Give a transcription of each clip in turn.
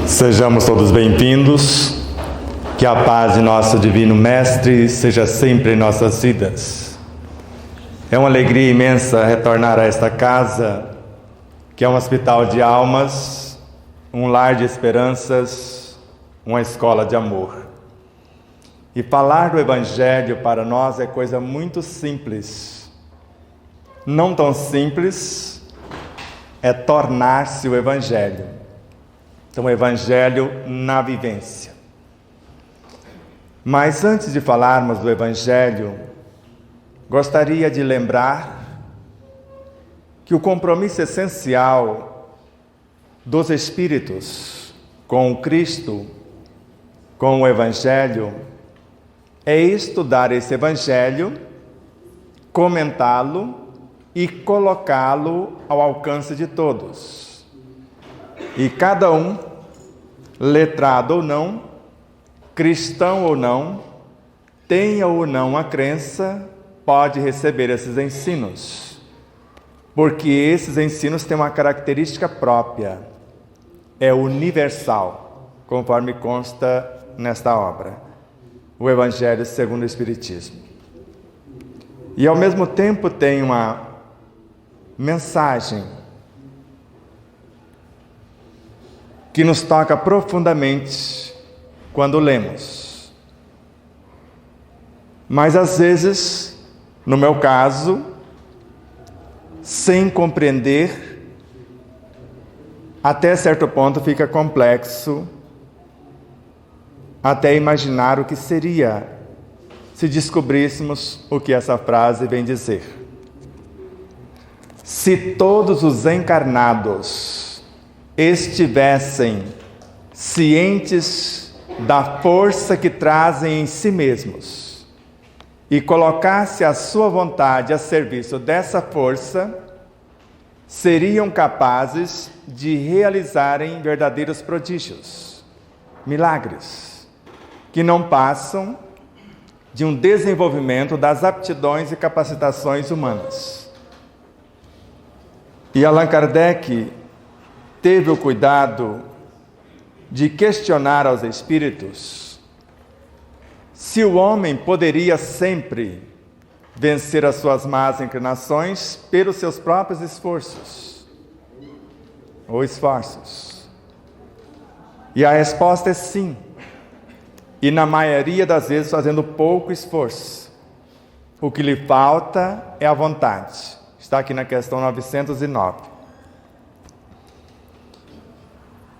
Sejamos todos bem-vindos, que a paz de nosso Divino Mestre seja sempre em nossas vidas. É uma alegria imensa retornar a esta casa, que é um hospital de almas, um lar de esperanças, uma escola de amor. E falar do Evangelho para nós é coisa muito simples. Não tão simples é tornar-se o Evangelho. Então, o Evangelho na vivência. Mas antes de falarmos do Evangelho, gostaria de lembrar que o compromisso essencial dos Espíritos com o Cristo, com o Evangelho, é estudar esse Evangelho, comentá-lo e colocá-lo ao alcance de todos. E cada um, letrado ou não, cristão ou não, tenha ou não a crença, pode receber esses ensinos. Porque esses ensinos têm uma característica própria, é universal, conforme consta nesta obra, o Evangelho segundo o Espiritismo. E ao mesmo tempo tem uma mensagem que nos toca profundamente quando lemos. Mas às vezes, no meu caso, sem compreender, até certo ponto fica complexo até imaginar o que seria se descobríssemos o que essa frase vem dizer. Se todos os encarnados estivessem cientes da força que trazem em si mesmos e colocasse a sua vontade a serviço dessa força, seriam capazes de realizarem verdadeiros prodígios, milagres, que não passam de um desenvolvimento das aptidões e capacitações humanas. E Allan Kardec teve o cuidado de questionar aos espíritos se o homem poderia sempre vencer as suas más inclinações pelos seus próprios esforços ou esforços. E a resposta é sim. E na maioria das vezes fazendo pouco esforço. O que lhe falta é a vontade. Está aqui na questão 909.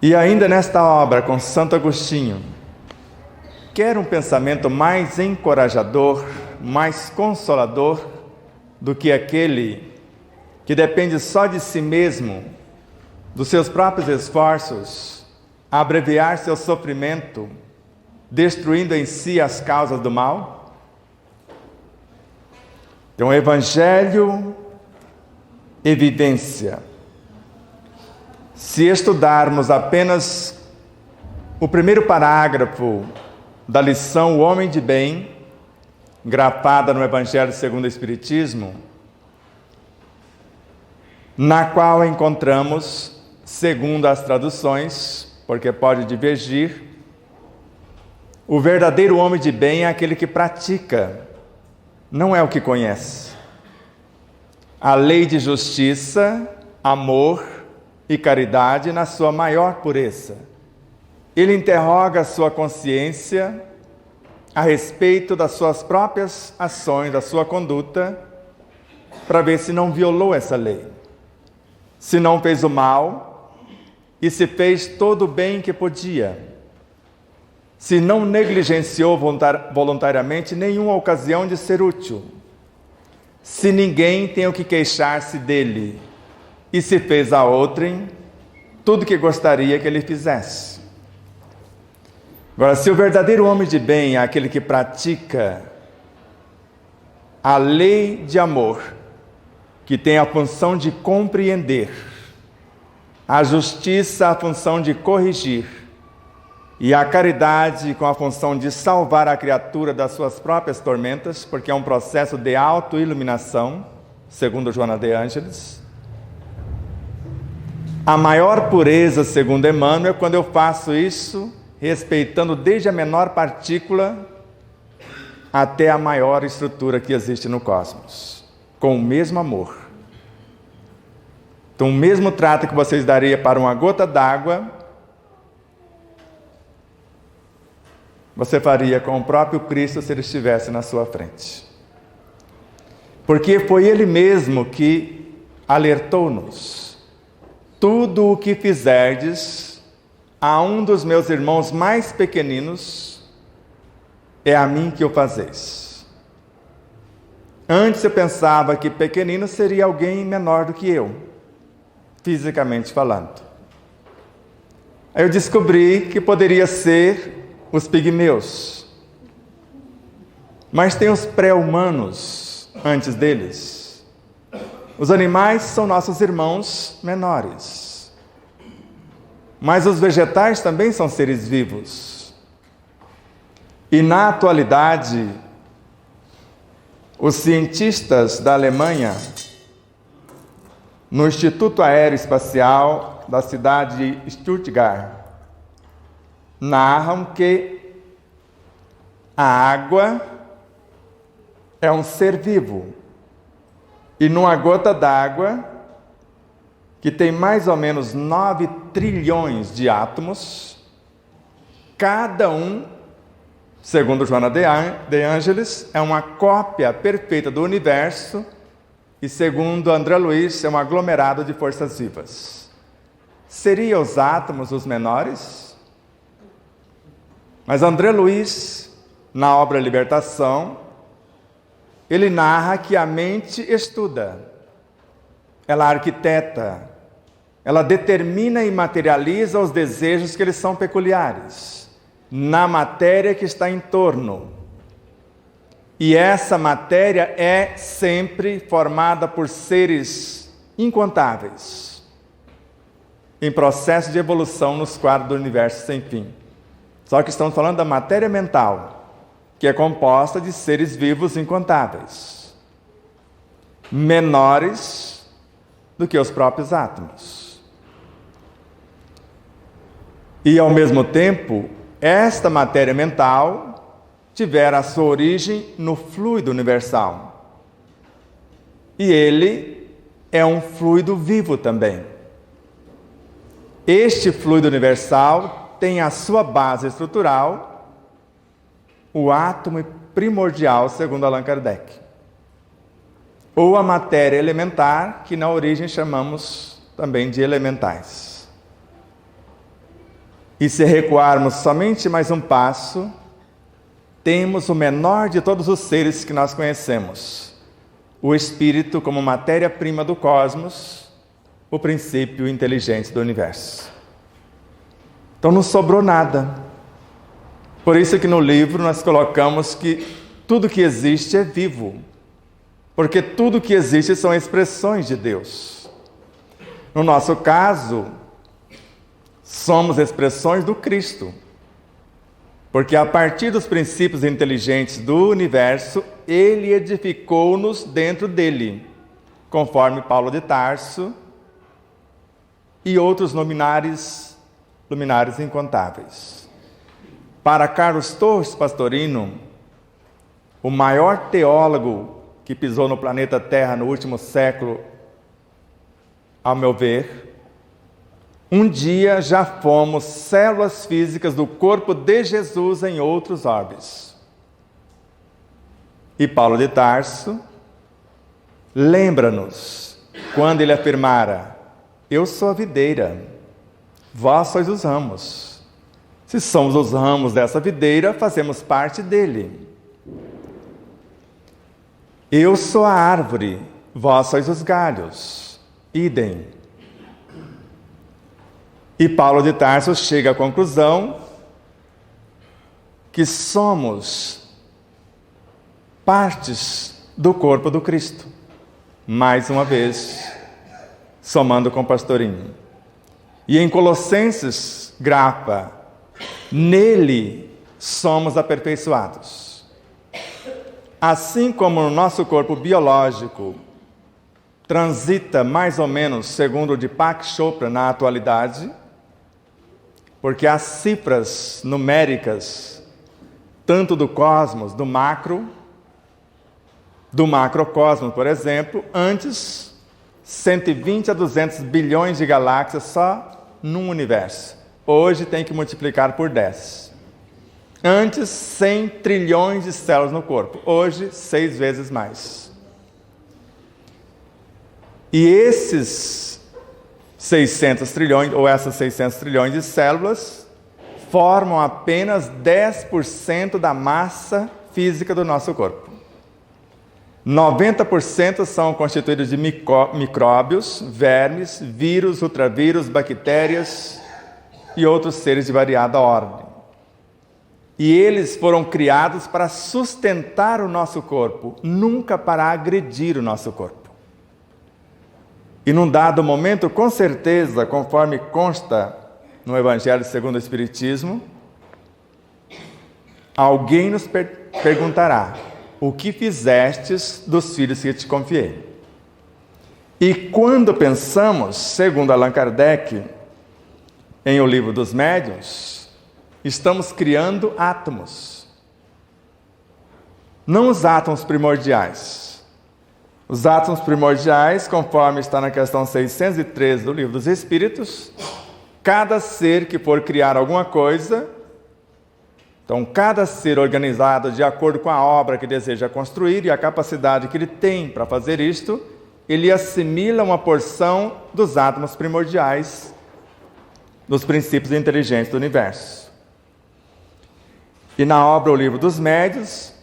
E ainda nesta obra, com Santo Agostinho, quer um pensamento mais encorajador, mais consolador do que aquele que depende só de si mesmo, dos seus próprios esforços, a abreviar seu sofrimento, destruindo em si as causas do mal? Então, Evangelho e vivência. Se estudarmos apenas o primeiro parágrafo da lição O Homem de Bem, grafada no Evangelho segundo o Espiritismo, na qual encontramos, segundo as traduções, porque pode divergir, o verdadeiro homem de bem é aquele que pratica, não é o que conhece. A lei de justiça, amor e caridade na sua maior pureza. Ele interroga a sua consciência a respeito das suas próprias ações, da sua conduta, para ver se não violou essa lei, se não fez o mal e se fez todo o bem que podia, se não negligenciou voluntariamente nenhuma ocasião de ser útil, se ninguém tem o que queixar-se dele, e se fez a outrem tudo que gostaria que ele fizesse. Agora, se o verdadeiro homem de bem é aquele que pratica a lei de amor, que tem a função de compreender, a justiça a função de corrigir, e a caridade com a função de salvar a criatura das suas próprias tormentas, porque é um processo de autoiluminação, segundo Joana de Ângeles, A maior pureza, segundo Emmanuel, é quando eu faço isso respeitando desde a menor partícula até a maior estrutura que existe no cosmos, com o mesmo amor. Então, o mesmo trato que vocês dariam para uma gota d'água, você faria com o próprio Cristo se ele estivesse na sua frente. Porque foi ele mesmo que alertou-nos: tudo o que fizerdes a um dos meus irmãos mais pequeninos, é a mim que o fazeis. Antes eu pensava que pequenino seria alguém menor do que eu, fisicamente falando. Aí eu descobri que poderia ser os pigmeus. Mas tem os pré-humanos antes deles. Os animais são nossos irmãos menores. Mas os vegetais também são seres vivos. E na atualidade, os cientistas da Alemanha, no Instituto Aeroespacial da cidade de Stuttgart, narram que a água é um ser vivo. E numa gota d'água, que tem mais ou menos 9 trilhões de átomos, cada um, segundo Joana de Ângeles, é uma cópia perfeita do universo e, segundo André Luiz, é um aglomerado de forças vivas. Seriam os átomos os menores? Mas André Luiz, na obra Libertação, ele narra que a mente estuda, ela arquiteta, ela determina e materializa os desejos que eles são peculiares, na matéria que está em torno. E essa matéria é sempre formada por seres incontáveis, em processo de evolução nos quadros do universo sem fim. Só que estamos falando da matéria mental, que é composta de seres vivos incontáveis, menores do que os próprios átomos. E, ao mesmo tempo, esta matéria mental tivera a sua origem no fluido universal. E ele é um fluido vivo também. Este fluido universal tem a sua base estrutural o átomo primordial, segundo Allan Kardec, ou a matéria elementar, que na origem chamamos também de elementais. E se recuarmos somente mais um passo, temos o menor de todos os seres que nós conhecemos, o Espírito como matéria-prima do cosmos, o princípio inteligente do universo. Então não sobrou nada. Por isso que no livro nós colocamos que tudo que existe é vivo, porque tudo que existe são expressões de Deus. No nosso caso, somos expressões do Cristo, porque a partir dos princípios inteligentes do universo, Ele edificou-nos dentro dele, conforme Paulo de Tarso e outros luminares incontáveis. Para Carlos Torres Pastorino, o maior teólogo que pisou no planeta Terra no último século, ao meu ver, um dia já fomos células físicas do corpo de Jesus em outros orbes. E Paulo de Tarso lembra-nos quando ele afirmara: eu sou a videira, vós sois os ramos. Se somos os ramos dessa videira, fazemos parte dele. Eu sou a árvore, vós sois os galhos. Idem. E Paulo de Tarso chega à conclusão que somos partes do corpo do Cristo. Mais uma vez, somando com Pastorinho. E em Colossenses grafa: nele somos aperfeiçoados. Assim como no nosso corpo biológico transita mais ou menos segundo o Deepak Chopra na atualidade, porque as cifras numéricas, tanto do cosmos, do macrocosmos, por exemplo, antes 120 a 200 bilhões de galáxias só num universo. Hoje tem que multiplicar por 10. Antes, 100 trilhões de células no corpo. Hoje, 6 vezes mais. E esses 600 trilhões, ou essas 600 trilhões de células, formam apenas 10% da massa física do nosso corpo. 90% são constituídos de micróbios, vermes, vírus, ultravírus, bactérias e outros seres de variada ordem. E eles foram criados para sustentar o nosso corpo, nunca para agredir o nosso corpo. E num dado momento, com certeza, conforme consta no Evangelho segundo o Espiritismo, alguém nos perguntará: o que fizestes dos filhos que te confiei? E quando pensamos, segundo Allan Kardec, em O Livro dos Médiuns, estamos criando átomos. Não os átomos primordiais. Os átomos primordiais, conforme está na questão 613 do Livro dos Espíritos, cada ser que for criar alguma coisa, então cada ser organizado de acordo com a obra que deseja construir e a capacidade que ele tem para fazer isto, ele assimila uma porção dos átomos primordiais, dos princípios inteligentes do universo. E na obra O Livro dos Médiuns,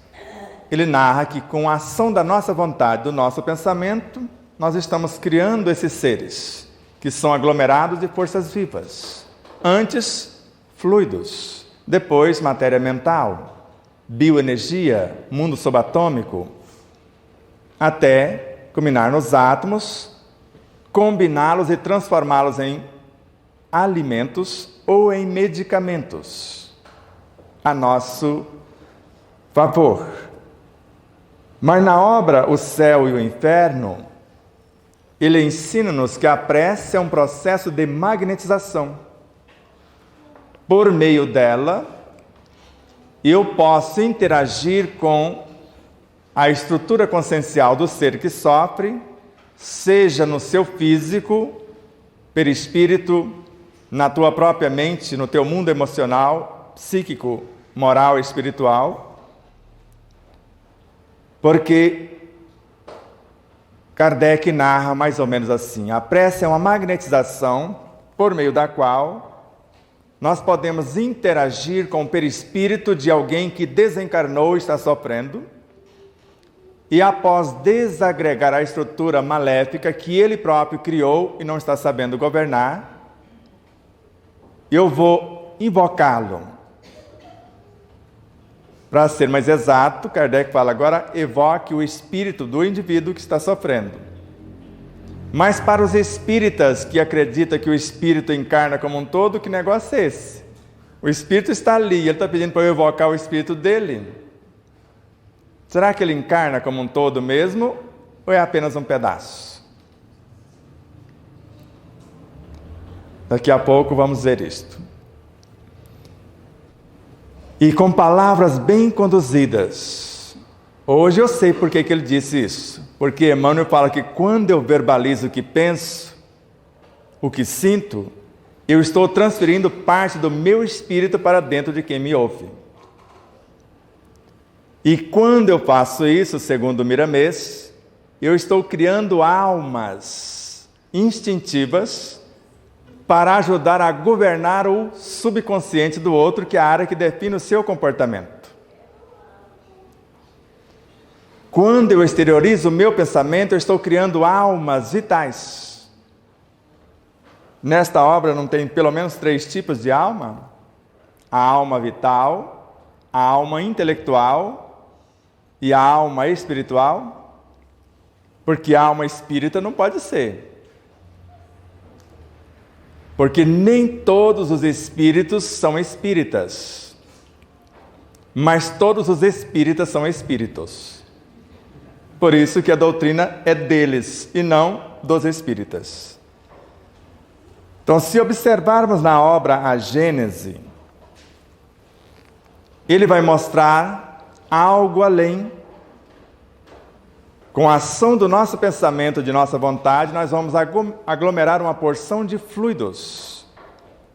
ele narra que com a ação da nossa vontade, do nosso pensamento, nós estamos criando esses seres, que são aglomerados de forças vivas. Antes, fluidos. Depois, matéria mental, bioenergia, mundo subatômico, até culminar nos átomos, combiná-los e transformá-los em alimentos ou em medicamentos a nosso favor. Mas na obra O Céu e o Inferno, ele ensina-nos que a prece é um processo de magnetização. Por meio dela, eu posso interagir com a estrutura consciencial do ser que sofre, seja no seu físico, perispírito, na tua própria mente, no teu mundo emocional, psíquico, moral e espiritual. Porque Kardec narra mais ou menos assim: a prece é uma magnetização por meio da qual nós podemos interagir com o perispírito de alguém que desencarnou e está sofrendo, e após desagregar a estrutura maléfica que ele próprio criou e não está sabendo governar, eu vou invocá-lo. Para ser mais exato, Kardec fala agora: evoque o espírito do indivíduo que está sofrendo. Mas para os espíritas que acreditam que o espírito encarna como um todo, que negócio é esse? O espírito está ali, ele está pedindo para eu evocar o espírito dele. Será que ele encarna como um todo mesmo, ou é apenas um pedaço? Daqui a pouco vamos ver isto. E com palavras bem conduzidas. Hoje eu sei por que ele disse isso. Porque Emmanuel fala que quando eu verbalizo o que penso, o que sinto, eu estou transferindo parte do meu espírito para dentro de quem me ouve. E quando eu faço isso, segundo Miramês, eu estou criando almas instintivas para ajudar a governar o subconsciente do outro, que é a área que define o seu comportamento. Quando eu exteriorizo o meu pensamento, eu estou criando almas vitais. Nesta obra não tem pelo menos 3 tipos de alma? A alma vital, a alma intelectual e a alma espiritual. Porque a alma espírita não pode ser. Porque nem todos os espíritos são espíritas, mas todos os espíritas são espíritos. Por isso que a doutrina é deles e não dos espíritas. Então, se observarmos na obra A Gênese, ele vai mostrar algo além. Com a ação do nosso pensamento, de nossa vontade, nós vamos aglomerar uma porção de fluidos,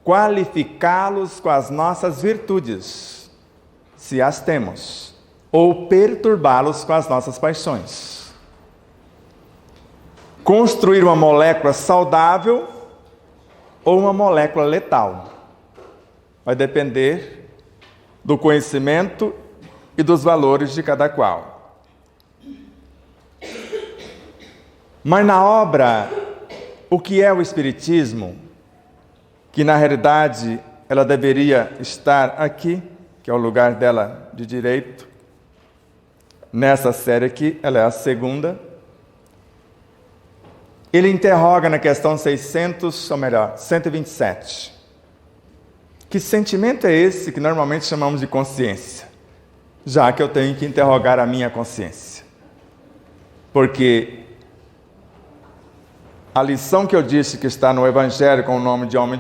qualificá-los com as nossas virtudes, se as temos, ou perturbá-los com as nossas paixões. Construir uma molécula saudável ou uma molécula letal vai depender do conhecimento e dos valores de cada qual. Mas na obra, o que é o Espiritismo, que na realidade ela deveria estar aqui, que é o lugar dela de direito, nessa série aqui, ela é a segunda, ele interroga na questão 127. Que sentimento é esse que normalmente chamamos de consciência? Já que eu tenho que interrogar a minha consciência. Porque a lição que eu disse que está no Evangelho com o nome de homem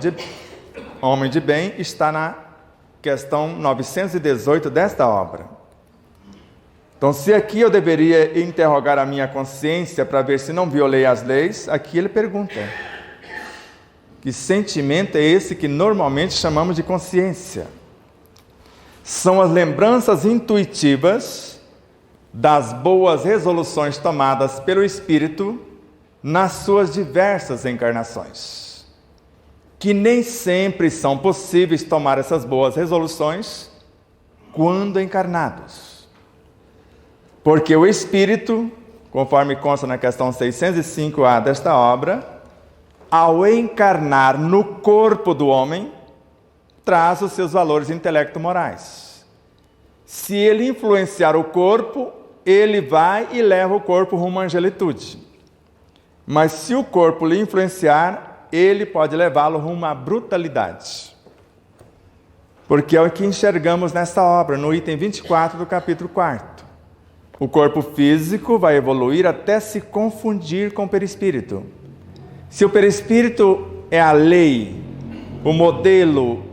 de bem está na questão 918 desta obra. Então, se aqui eu deveria interrogar a minha consciência para ver se não violei as leis, aqui ele pergunta: que sentimento é esse que normalmente chamamos de consciência? São as lembranças intuitivas das boas resoluções tomadas pelo Espírito nas suas diversas encarnações, que nem sempre são possíveis tomar essas boas resoluções quando encarnados. Porque o Espírito, conforme consta na questão 605A desta obra, ao encarnar no corpo do homem, traz os seus valores intelecto-morais. Se ele influenciar o corpo, ele vai e leva o corpo rumo à angelitude. Mas se o corpo lhe influenciar, ele pode levá-lo rumo à brutalidade. Porque é o que enxergamos nesta obra, no item 24 do capítulo 4. O corpo físico vai evoluir até se confundir com o perispírito. Se o perispírito é a lei, o modelo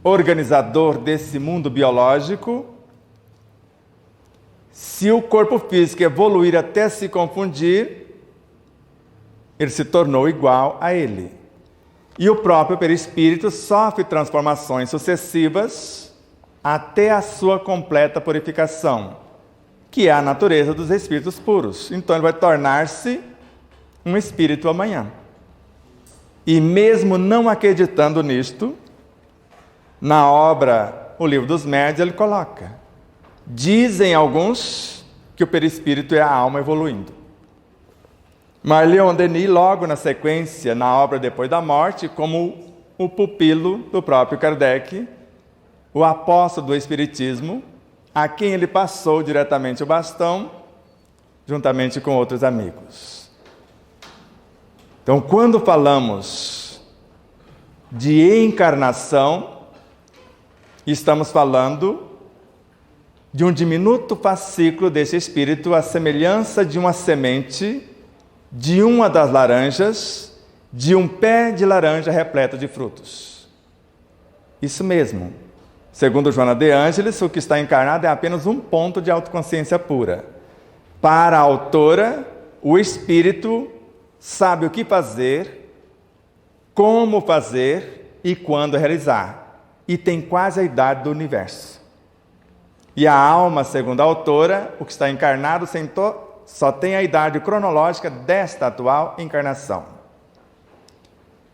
organizador desse mundo biológico, se o corpo físico evoluir até se confundir, ele se tornou igual a ele. E o próprio perispírito sofre transformações sucessivas até a sua completa purificação, que é a natureza dos espíritos puros. Então ele vai tornar-se um espírito amanhã. E mesmo não acreditando nisto, na obra O Livro dos Médiuns ele coloca: dizem alguns que o perispírito é a alma evoluindo. Mas Leon Denis, logo na sequência, na obra Depois da Morte, como o pupilo do próprio Kardec, o apóstolo do Espiritismo, a quem ele passou diretamente o bastão, juntamente com outros amigos. Então, quando falamos de encarnação, estamos falando de um diminuto fascículo desse espírito, à semelhança de uma semente de uma das laranjas, de um pé de laranja repleto de frutos. Isso mesmo. Segundo Joana de Ângeles, o que está encarnado é apenas um ponto de autoconsciência pura. Para a autora, o espírito sabe o que fazer, como fazer e quando realizar. E tem quase a idade do universo. E a alma, segundo a autora, o que está encarnado só tem a idade cronológica desta atual encarnação.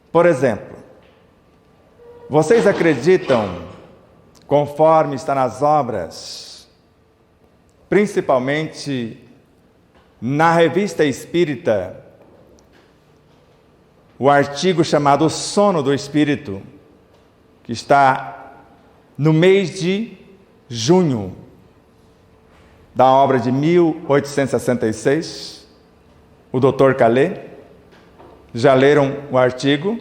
Por exemplo, vocês acreditam, conforme está nas obras, principalmente na Revista Espírita, o artigo chamado O Sono do Espírito, que está no mês de junho da obra de 1866, o Dr. Calais, já leram o artigo?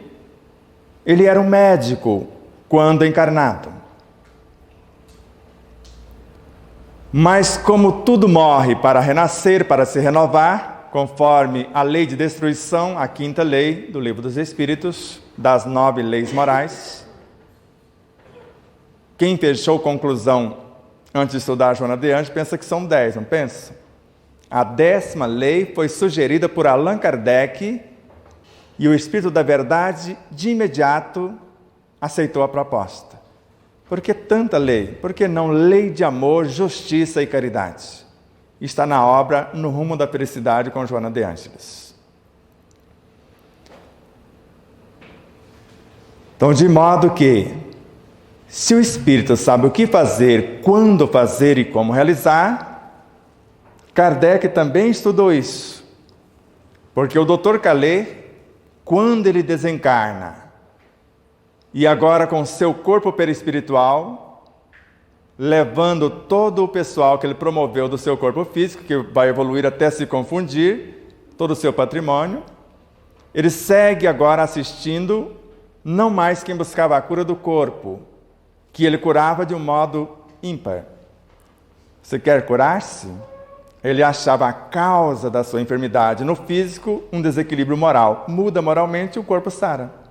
Ele era um médico quando encarnado. Mas como tudo morre para renascer, para se renovar, conforme a lei de destruição, a quinta lei do Livro dos Espíritos, das 9 leis morais, quem fechou conclusão antes de estudar Joana de Ângeles pensa que são 10, não pensa? A 10ª lei foi sugerida por Allan Kardec e o Espírito da Verdade, de imediato, aceitou a proposta. Por que tanta lei? Por que não lei de amor, justiça e caridade? Está na obra No Rumo da Felicidade com Joana de Ângeles. Então, de modo que, se o Espírito sabe o que fazer, quando fazer e como realizar, Kardec também estudou isso. Porque o Dr. Calais, quando ele desencarna, e agora com seu corpo perispiritual, levando todo o pessoal que ele promoveu do seu corpo físico, que vai evoluir até se confundir, todo o seu patrimônio, ele segue agora assistindo, não mais quem buscava a cura do corpo, que ele curava de um modo ímpar. Você quer curar-se? Ele achava a causa da sua enfermidade no físico, um desequilíbrio moral. Muda moralmente, o corpo sara.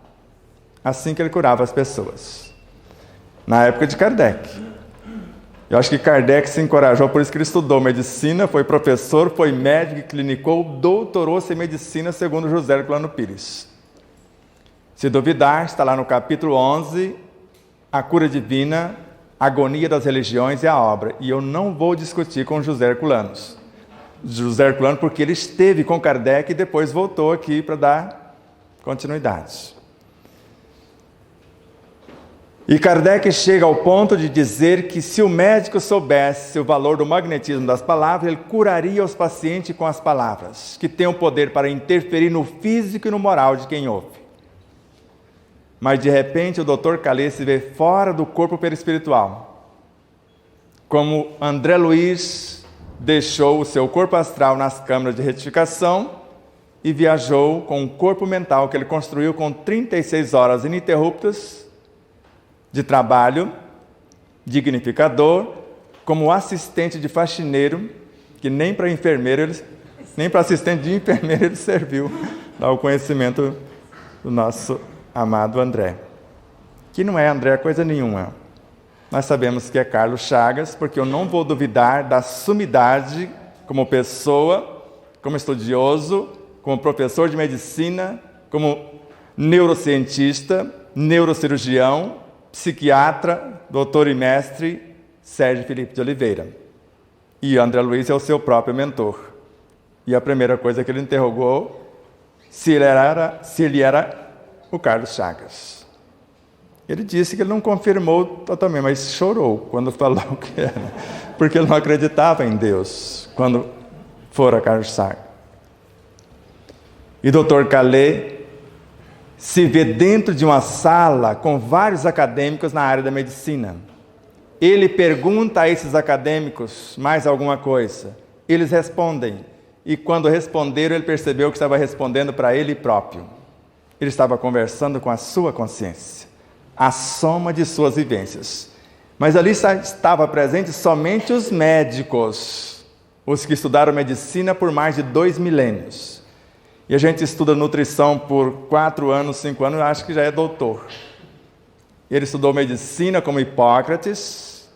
Assim que ele curava as pessoas. Na época de Kardec. Eu acho que Kardec se encorajou, por isso que ele estudou medicina, foi professor, foi médico, clinicou, doutorou-se em medicina, segundo José Herculano Pires. Se duvidar, está lá no capítulo 11, A Cura Divina, Agonia das Religiões e a Obra. E eu não vou discutir com José Herculano, porque ele esteve com Kardec e depois voltou aqui para dar continuidade. E Kardec chega ao ponto de dizer que se o médico soubesse o valor do magnetismo das palavras, ele curaria os pacientes com as palavras, que têm o poder para interferir no físico e no moral de quem ouve. Mas de repente o Dr. Calais se vê fora do corpo perispiritual. Como André Luiz deixou o seu corpo astral nas câmaras de retificação e viajou com um corpo mental que ele construiu com 36 horas ininterruptas de trabalho, dignificador, como assistente de faxineiro, que nem para enfermeiro, nem para assistente de enfermeiro ele serviu, dá o conhecimento do nosso amado André. Que não é André coisa nenhuma. Nós sabemos que é Carlos Chagas, porque eu não vou duvidar da sumidade como pessoa, como estudioso, como professor de medicina, como neurocientista, neurocirurgião, psiquiatra, doutor e mestre Sérgio Felipe de Oliveira. E André Luiz é o seu próprio mentor. E a primeira coisa que ele interrogou, se ele era o Carlos Chagas. Ele disse que ele não confirmou totalmente, mas chorou quando falou que era, porque ele não acreditava em Deus quando fora Carlos Chagas. E Dr. Calais se vê dentro de uma sala com vários acadêmicos na área da medicina. Ele pergunta a esses acadêmicos mais alguma coisa. Eles respondem. E quando responderam, ele percebeu que estava respondendo para ele próprio. Ele estava conversando com a sua consciência, a soma de suas vivências. Mas ali estava presente somente os médicos, os que estudaram medicina por mais de 2 milênios. E a gente estuda nutrição por 4 anos, 5 anos, acho que já é doutor. Ele estudou medicina como Hipócrates,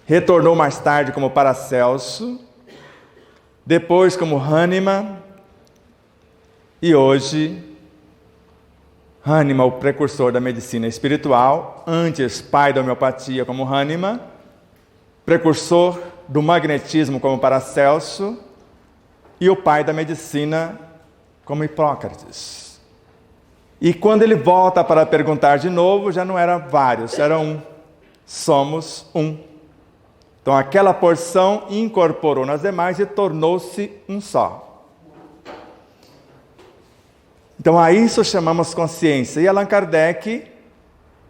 retornou mais tarde como Paracelso, depois como Hahnemann, e hoje, Hahnemann, o precursor da medicina espiritual, antes pai da homeopatia como Hahnemann, precursor do magnetismo como Paracelso, e o pai da medicina como Hipócrates. E quando ele volta para perguntar de novo, já não era vários, era um. Somos um. Então aquela porção incorporou nas demais e tornou-se um só. Então a isso chamamos consciência. E Allan Kardec,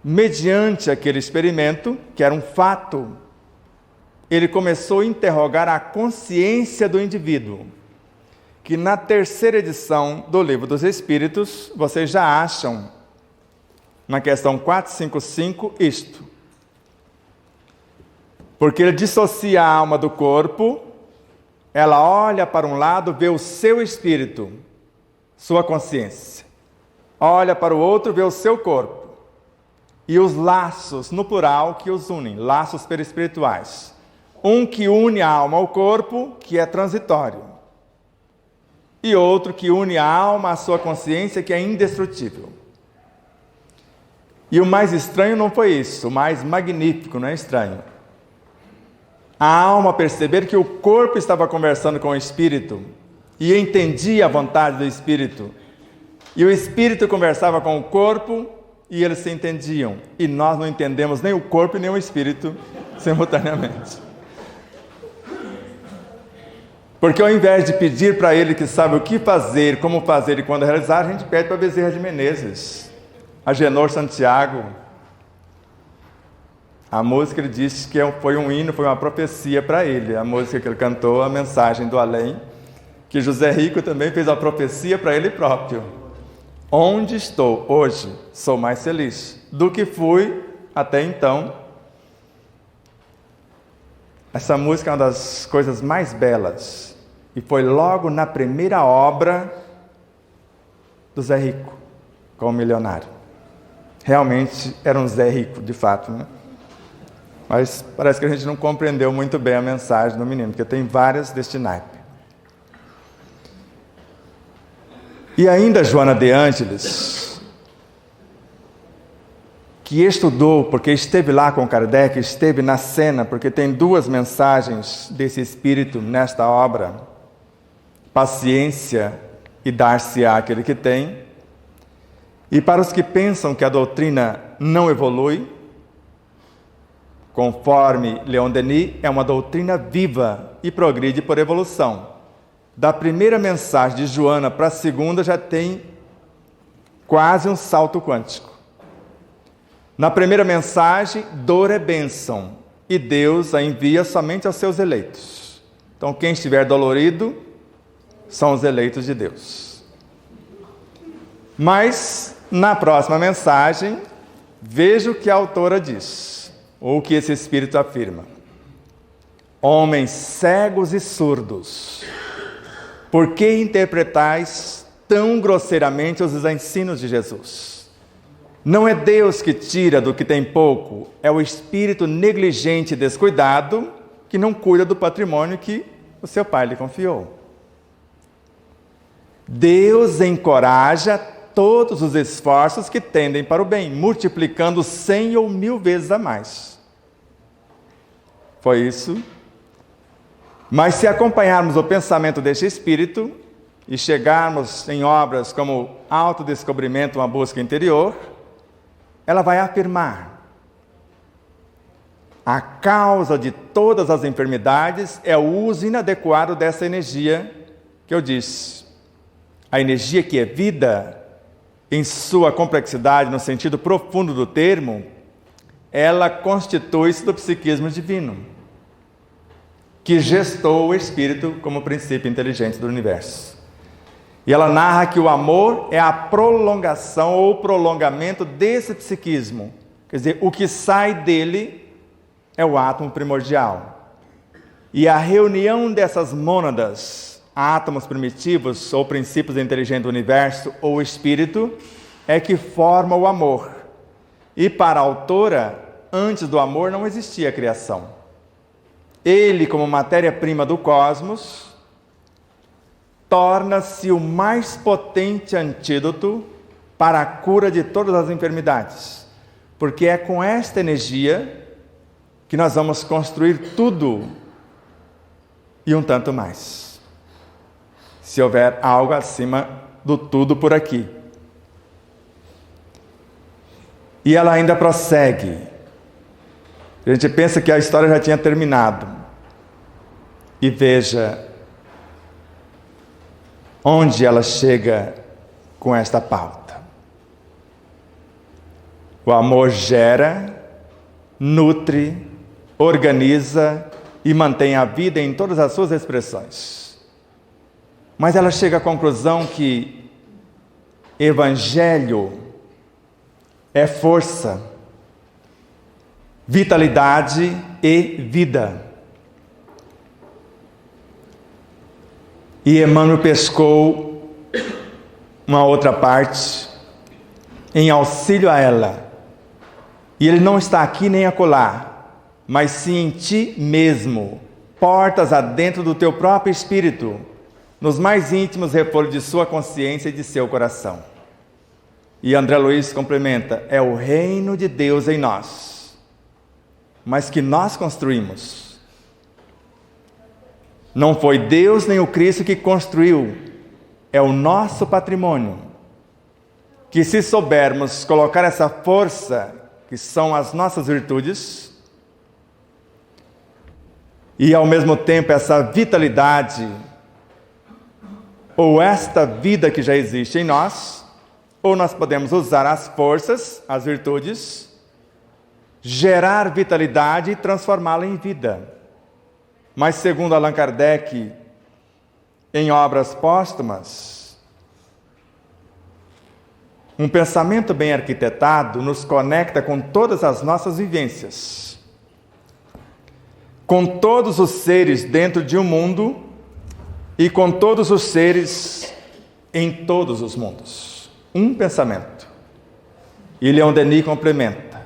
mediante aquele experimento, que era um fato, ele começou a interrogar a consciência do indivíduo, que na 3ª edição do Livro dos Espíritos, vocês já acham, na questão 455, isto. Porque ele dissocia a alma do corpo, ela olha para um lado, vê o seu espírito, sua consciência. Olha para o outro, vê o seu corpo. E os laços, no plural, que os unem, laços perispirituais. Um que une a alma ao corpo, que é transitório. E outro que une a alma à sua consciência, que é indestrutível. E o mais estranho não foi isso, o mais magnífico, não é estranho. A alma perceber que o corpo estava conversando com o espírito e entendia a vontade do espírito. E o espírito conversava com o corpo e eles se entendiam. E nós não entendemos nem o corpo e nem o espírito simultaneamente. Porque ao invés de pedir para ele que sabe o que fazer, como fazer e quando realizar, a gente pede para Bezerra de Menezes, Agenor Santiago. A música ele disse que foi um hino, foi uma profecia para ele. A música que ele cantou, a mensagem do além, que José Rico também fez a profecia para ele próprio. Onde estou hoje, sou mais feliz do que fui até então. Essa música é uma das coisas mais belas. E foi logo na primeira obra do Zé Rico, como milionário. Realmente era um Zé Rico, de fato, né? Mas parece que a gente não compreendeu muito bem a mensagem do menino, porque tem várias deste naipe. E ainda Joana de Ângeles, que estudou, porque esteve lá com Kardec, esteve na cena, porque tem duas mensagens desse espírito nesta obra: paciência e dar-se-á aquele que tem. E para os que pensam que a doutrina não evolui, conforme Leon Denis, é uma doutrina viva e progride por evolução. Da primeira mensagem de Joana para a segunda já tem quase um salto quântico. Na primeira mensagem, dor é bênção, e Deus a envia somente aos seus eleitos. Então, quem estiver dolorido são os eleitos de Deus. Mas, na próxima mensagem, veja o que a autora diz, ou o que esse espírito afirma. Homens cegos e surdos, por que interpretais tão grosseiramente os ensinos de Jesus? Não é Deus que tira do que tem pouco, é o espírito negligente e descuidado que não cuida do patrimônio que o seu pai lhe confiou. Deus encoraja todos os esforços que tendem para o bem, multiplicando 100 ou 1000 vezes a mais. Foi isso. Mas se acompanharmos o pensamento deste espírito e chegarmos em obras como autodescobrimento, uma busca interior, ela vai afirmar: a causa de todas as enfermidades é o uso inadequado dessa energia que eu disse. A energia que é vida, em sua complexidade, no sentido profundo do termo, ela constitui-se do psiquismo divino, que gestou o espírito como princípio inteligente do universo. E ela narra que o amor é a prolongação ou prolongamento desse psiquismo. Quer dizer, o que sai dele é o átomo primordial. E a reunião dessas mônadas, átomos primitivos ou princípios inteligentes do universo ou espírito, é que forma o amor. E para a autora, antes do amor não existia a criação. Ele, como matéria-prima do cosmos, torna-se o mais potente antídoto para a cura de todas as enfermidades. Porque é com esta energia que nós vamos construir tudo e um tanto mais. Se houver algo acima do tudo por aqui. E ela ainda prossegue. A gente pensa que a história já tinha terminado. E veja onde ela chega com esta pauta. O amor gera, nutre, organiza e mantém a vida em todas as suas expressões. Mas ela chega à conclusão que evangelho é força, vitalidade e vida. E Emmanuel pescou uma outra parte em auxílio a ela. E ele não está aqui nem acolá, mas sim em ti mesmo, portas adentro do teu próprio espírito, nos mais íntimos refolhos de sua consciência e de seu coração. E André Luiz complementa: é o reino de Deus em nós, mas que nós construímos. Não foi Deus nem o Cristo que construiu, é o nosso patrimônio, que se soubermos colocar essa força, que são as nossas virtudes, e ao mesmo tempo essa vitalidade, ou esta vida que já existe em nós, ou nós podemos usar as forças, as virtudes, gerar vitalidade e transformá-la em vida. Mas segundo Allan Kardec, em obras póstumas, um pensamento bem arquitetado nos conecta com todas as nossas vivências, com todos os seres dentro de um mundo e com todos os seres em todos os mundos. Um pensamento. E Leon Denis complementa: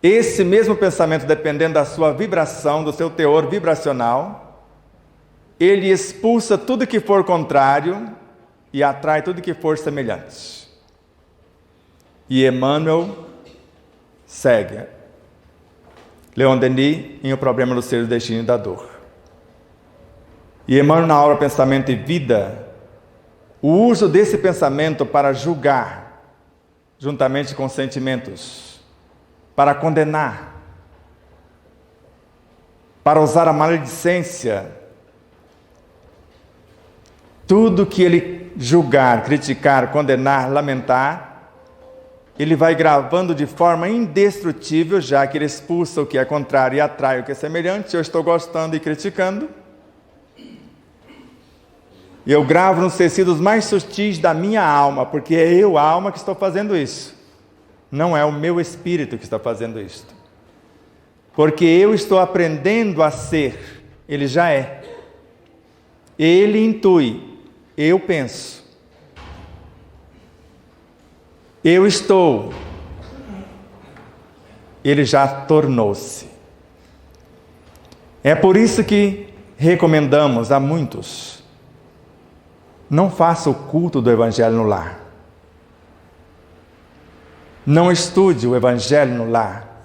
esse mesmo pensamento, dependendo da sua vibração, do seu teor vibracional, ele expulsa tudo que for contrário e atrai tudo que for semelhante. E Emmanuel segue Leon Denis em O Problema do Ser, do Destino e da Dor. E Emmanuel, na obra Pensamento e Vida, o uso desse pensamento para julgar, juntamente com sentimentos, para condenar, para usar a maledicência, tudo que ele julgar, criticar, condenar, lamentar, ele vai gravando de forma indestrutível, já que ele expulsa o que é contrário e atrai o que é semelhante. Eu estou gostando e criticando, e eu gravo nos tecidos mais sutis da minha alma, porque é eu, a alma, que estou fazendo isso. Não é o meu espírito que está fazendo isto. Porque eu estou aprendendo a ser, ele já é. Ele intui, eu penso. Eu estou, ele já tornou-se. É por isso que recomendamos a muitos: não faça o culto do Evangelho no lar. Não estude o Evangelho no lar.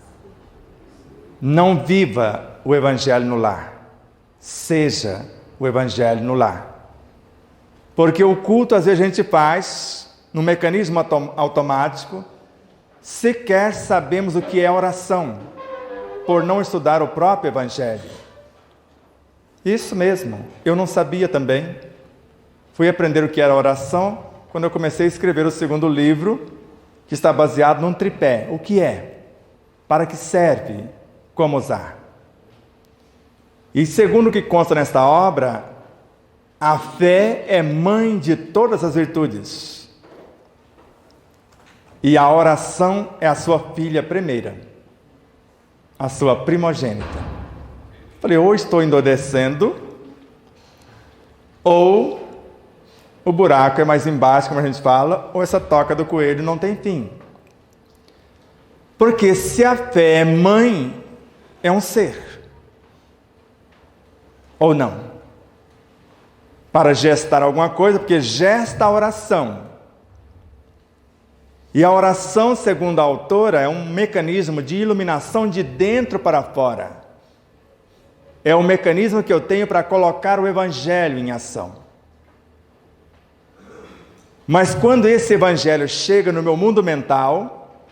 Não viva o Evangelho no lar. Seja o Evangelho no lar. Porque o culto, às vezes, a gente faz no mecanismo automático, sequer sabemos o que é oração, por não estudar o próprio Evangelho. Isso mesmo, eu não sabia também. Fui aprender o que era oração quando eu comecei a escrever o segundo livro, que está baseado num tripé. O que é? Para que serve? Como usar? E segundo o que consta nesta obra, a fé é mãe de todas as virtudes. E a oração é a sua filha primeira, a sua primogênita. Falei, ou estou endoidecendo, ou o buraco é mais embaixo, como a gente fala, ou essa toca do coelho não tem fim. Porque se a fé é mãe, é um ser. Ou não? Para gestar alguma coisa, porque gesta a oração. E a oração, segundo a autora, é um mecanismo de iluminação de dentro para fora. É um mecanismo que eu tenho para colocar o Evangelho em ação. Mas quando esse Evangelho chega no meu mundo mental,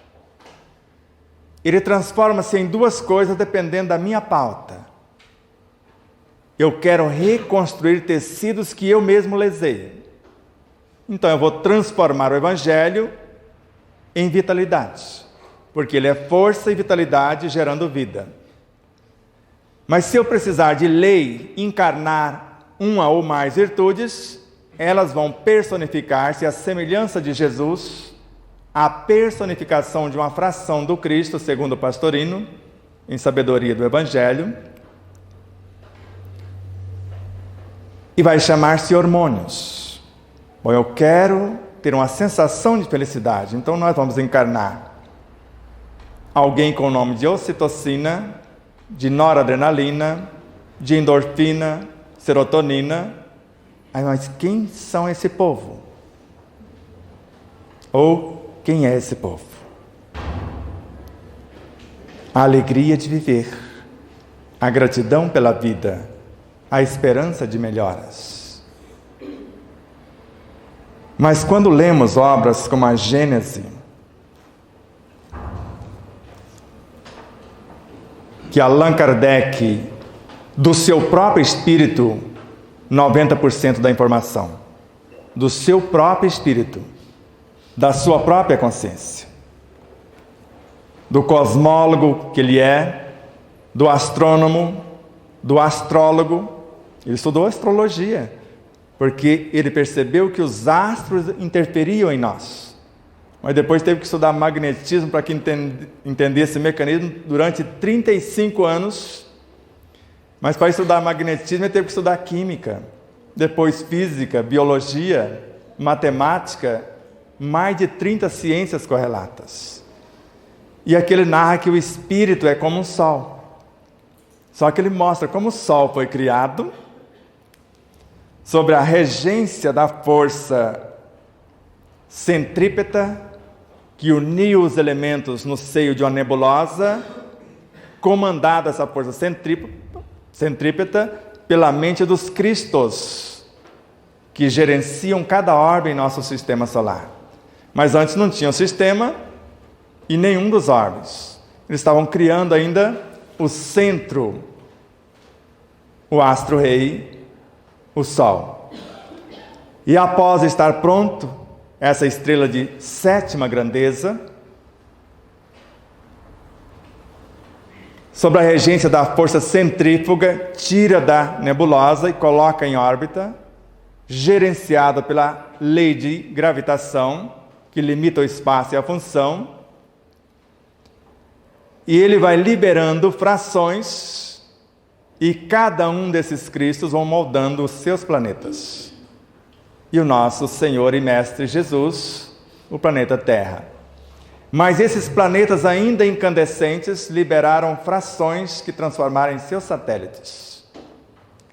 ele transforma-se em duas coisas dependendo da minha pauta. Eu quero reconstruir tecidos que eu mesmo lesei. Então eu vou transformar o Evangelho em vitalidade, porque ele é força e vitalidade gerando vida. Mas se eu precisar de lei encarnar uma ou mais virtudes, elas vão personificar-se à semelhança de Jesus, a personificação de uma fração do Cristo, segundo o Pastorino, em sabedoria do Evangelho, e vai chamar-se hormônios. Bom, eu quero ter uma sensação de felicidade, então nós vamos encarnar alguém com o nome de ocitocina, de noradrenalina, de endorfina, serotonina. Aí, mas quem são esse povo? Ou quem é esse povo? A alegria de viver, a gratidão pela vida, a esperança de melhoras. Mas quando lemos obras como a Gênese, que Allan Kardec, do seu próprio espírito, 90% da informação, do seu próprio espírito, da sua própria consciência, do cosmólogo que ele é, do astrônomo, do astrólogo. Ele estudou astrologia, porque ele percebeu que os astros interferiam em nós. Mas depois teve que estudar magnetismo para que entendesse esse mecanismo durante 35 anos. Mas para estudar magnetismo ele teve que estudar química, depois física, biologia, matemática, mais de 30 ciências correlatas. E aqui ele narra que o espírito é como um sol. Só que ele mostra como o sol foi criado sobre a regência da força centrípeta que uniu os elementos no seio de uma nebulosa, comandada essa força centrípeta pela mente dos cristos, que gerenciam cada orbe em nosso sistema solar. Mas antes não tinha o sistema e nenhum dos orbes. Eles estavam criando ainda o centro, o astro-rei, o Sol. E após estar pronto, essa estrela de 7ª grandeza, sob a regência da força centrífuga, tira da nebulosa e coloca em órbita, gerenciada pela lei de gravitação, que limita o espaço e a função, e ele vai liberando frações, e cada um desses cristos vão moldando os seus planetas. E o nosso Senhor e Mestre Jesus, o planeta Terra. Mas esses planetas ainda incandescentes liberaram frações que transformaram em seus satélites.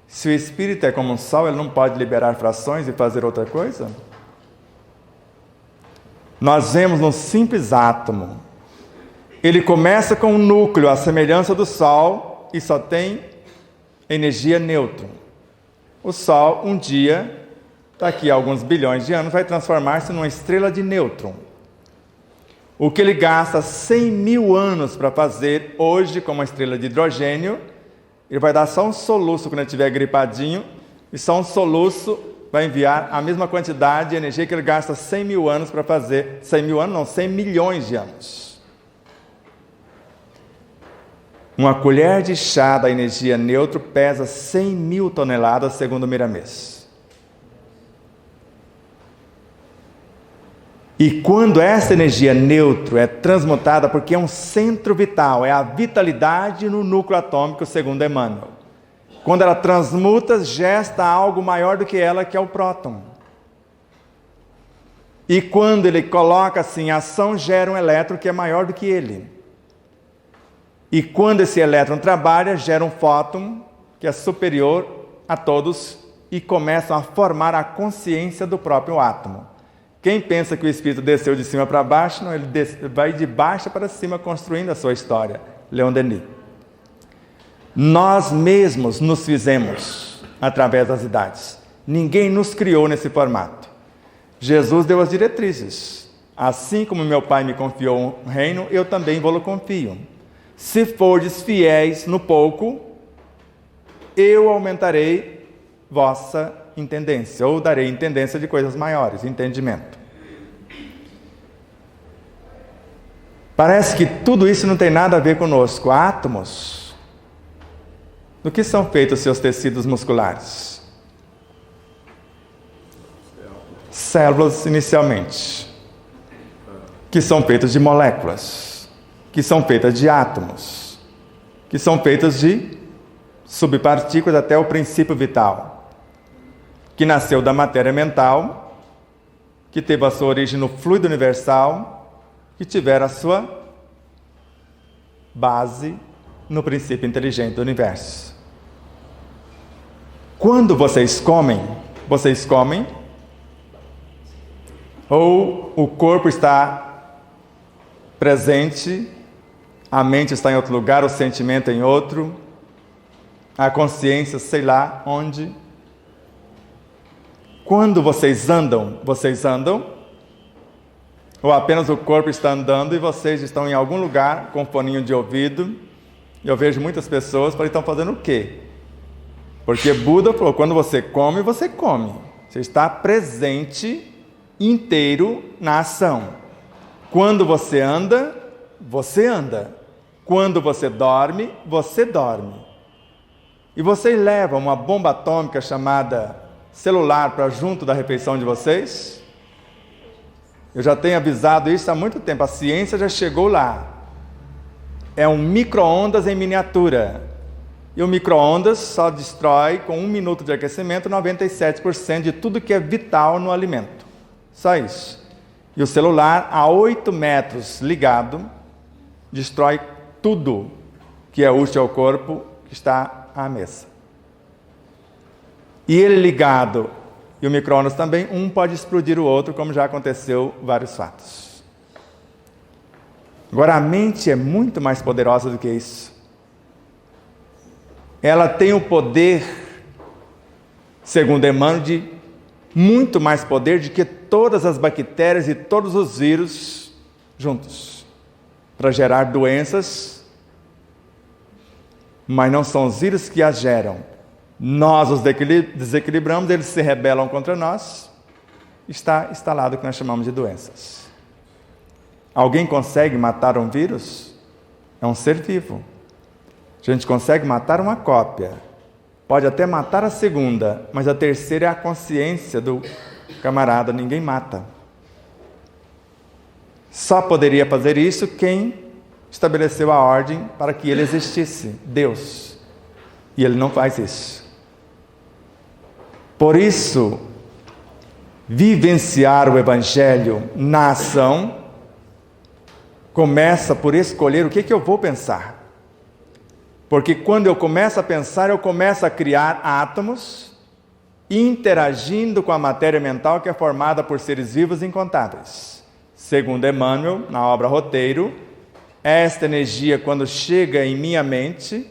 Se o Espírito é como um sol, ele não pode liberar frações e fazer outra coisa? Nós vemos no simples átomo. Ele começa com um núcleo, à semelhança do Sol, e só tem energia nêutron. O Sol, um dia, daqui a alguns bilhões de anos, vai transformar-se numa estrela de nêutron. O que ele gasta 100 mil anos para fazer hoje, como uma estrela de hidrogênio, ele vai dar só um soluço quando ele estiver gripadinho, e só um soluço vai enviar a mesma quantidade de energia que ele gasta 100 mil anos para fazer. 100 mil anos não, 100 milhões de anos. Uma colher de chá da energia nêutron pesa 100 mil toneladas, segundo Miramês. E quando essa energia nêutron é transmutada, porque é um centro vital, é a vitalidade no núcleo atômico, segundo Emmanuel. Quando ela transmuta, gesta algo maior do que ela, que é o próton. E quando ele coloca assim em ação, gera um elétron que é maior do que ele. E quando esse elétron trabalha, gera um fóton que é superior a todos e começam a formar a consciência do próprio átomo. Quem pensa que o Espírito desceu de cima para baixo, não, ele vai de baixo para cima construindo a sua história. Leon Denis. Nós mesmos nos fizemos através das idades. Ninguém nos criou nesse formato. Jesus deu as diretrizes. Assim como meu Pai me confiou um reino, eu também vou-lo confio. Se fordes fiéis no pouco, eu aumentarei vossa intendência, ou darei intendência de coisas maiores, entendimento. Parece que tudo isso não tem nada a ver conosco. Átomos. Do que são feitos seus tecidos musculares? Células, inicialmente, que são feitas de moléculas, que são feitas de átomos. que são feitas de subpartículas até o princípio vital, que nasceu da matéria mental, que teve a sua origem no fluido universal, que tiver a sua base no princípio inteligente do universo. Quando vocês comem ou o corpo está presente, a mente está em outro lugar, o sentimento em outro, a consciência, sei lá onde. Quando vocês andam, ou apenas o corpo está andando e vocês estão em algum lugar com foninho de ouvido. Eu vejo muitas pessoas falando, estão fazendo o quê? Porque Buda falou, quando você come. Você está presente, inteiro na ação. Quando você anda. Quando você dorme. E vocês levam uma bomba atômica chamada celular para junto da refeição de vocês? Eu já tenho avisado isso há muito tempo, a ciência já chegou lá. É um micro-ondas em miniatura. E o micro-ondas só destrói, com 1 minuto de aquecimento, 97% de tudo que é vital no alimento. Só isso. E o celular, a 8 metros ligado, destrói tudo que é útil ao corpo que está à mesa. E ele ligado, e o micro-ondas também, um pode explodir o outro, como já aconteceu vários fatos. Agora, a mente é muito mais poderosa do que isso. Ela tem o poder, segundo Emmanuel, de muito mais poder do que todas as bactérias e todos os vírus juntos, para gerar doenças, mas não são os vírus que as geram. Nós os desequilibramos, eles se rebelam contra nós, está instalado o que nós chamamos de doenças. Alguém consegue matar um vírus? É um ser vivo. A gente consegue matar uma cópia, pode até matar a segunda, mas a terceira é a consciência do camarada, ninguém mata. Só poderia fazer isso quem estabeleceu a ordem para que ele existisse, Deus. E ele não faz isso. Por isso, vivenciar o Evangelho na ação começa por escolher o que eu vou pensar. Porque quando eu começo a pensar, eu começo a criar átomos interagindo com a matéria mental que é formada por seres vivos incontáveis. Segundo Emmanuel, na obra Roteiro, esta energia, quando chega em minha mente,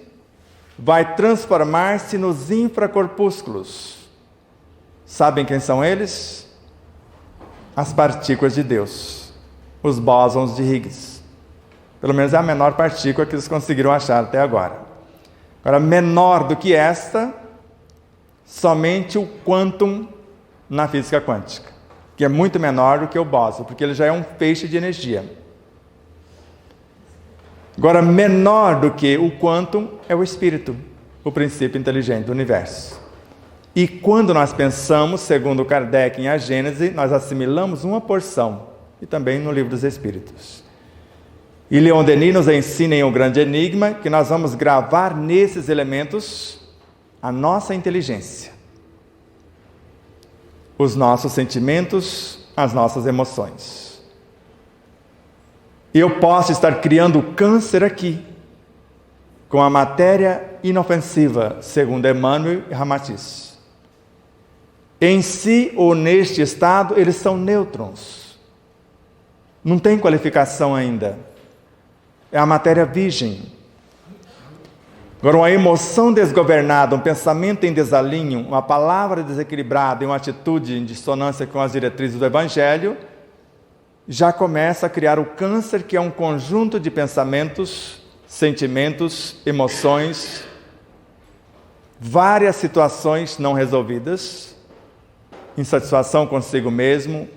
vai transformar-se nos infracorpúsculos. Sabem quem são eles? As partículas de Deus, os bósons de Higgs. Pelo menos é a menor partícula que eles conseguiram achar até agora. Agora, menor do que esta, somente o quantum na física quântica, que é muito menor do que o bóson, porque ele já é um feixe de energia. Agora, menor do que o quantum é o espírito, o princípio inteligente do universo. E quando nós pensamos, segundo Kardec em A Gênese, nós assimilamos uma porção, e também no Livro dos Espíritos. E Leon Denis nos ensina em Um Grande Enigma que nós vamos gravar nesses elementos a nossa inteligência, os nossos sentimentos, as nossas emoções. Eu posso estar criando câncer aqui, com a matéria inofensiva, segundo Emmanuel e Ramatiz. Em si ou neste estado, eles são nêutrons. Não tem qualificação ainda. É a matéria virgem. Agora, uma emoção desgovernada, um pensamento em desalinho, uma palavra desequilibrada e uma atitude em dissonância com as diretrizes do Evangelho, já começa a criar o câncer, que é um conjunto de pensamentos, sentimentos, emoções, várias situações não resolvidas, insatisfação consigo mesmo,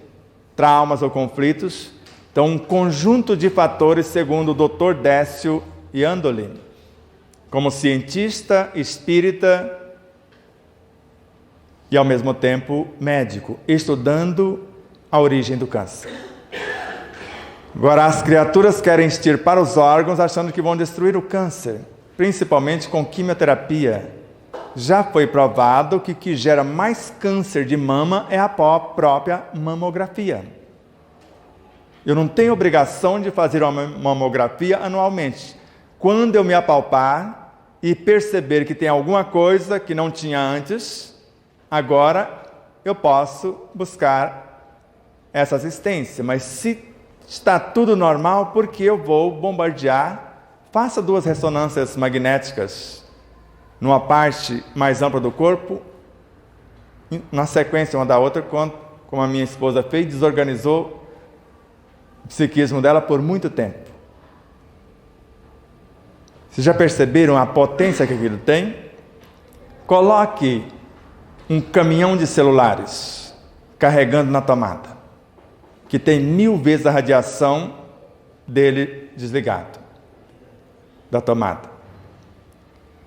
traumas ou conflitos. Então, um conjunto de fatores, segundo o Dr. Décio Iandoli, como cientista, espírita e, ao mesmo tempo, médico, estudando a origem do câncer. Agora, as criaturas querem extirpar os órgãos achando que vão destruir o câncer. principalmente com quimioterapia. Já foi provado que o que gera mais câncer de mama é a própria mamografia. Eu não tenho obrigação de fazer uma mamografia anualmente. Quando eu me apalpar e perceber que tem alguma coisa que não tinha antes, agora eu posso buscar essa assistência. Mas se está tudo normal, por que eu vou bombardear? Faça 2 ressonâncias magnéticas numa parte mais ampla do corpo, na sequência uma da outra, como a minha esposa fez, desorganizou o psiquismo dela por muito tempo. Vocês já perceberam a potência que aquilo tem? Coloque um caminhão de celulares carregando na tomada, que tem 1000 vezes a radiação dele desligado, da tomada.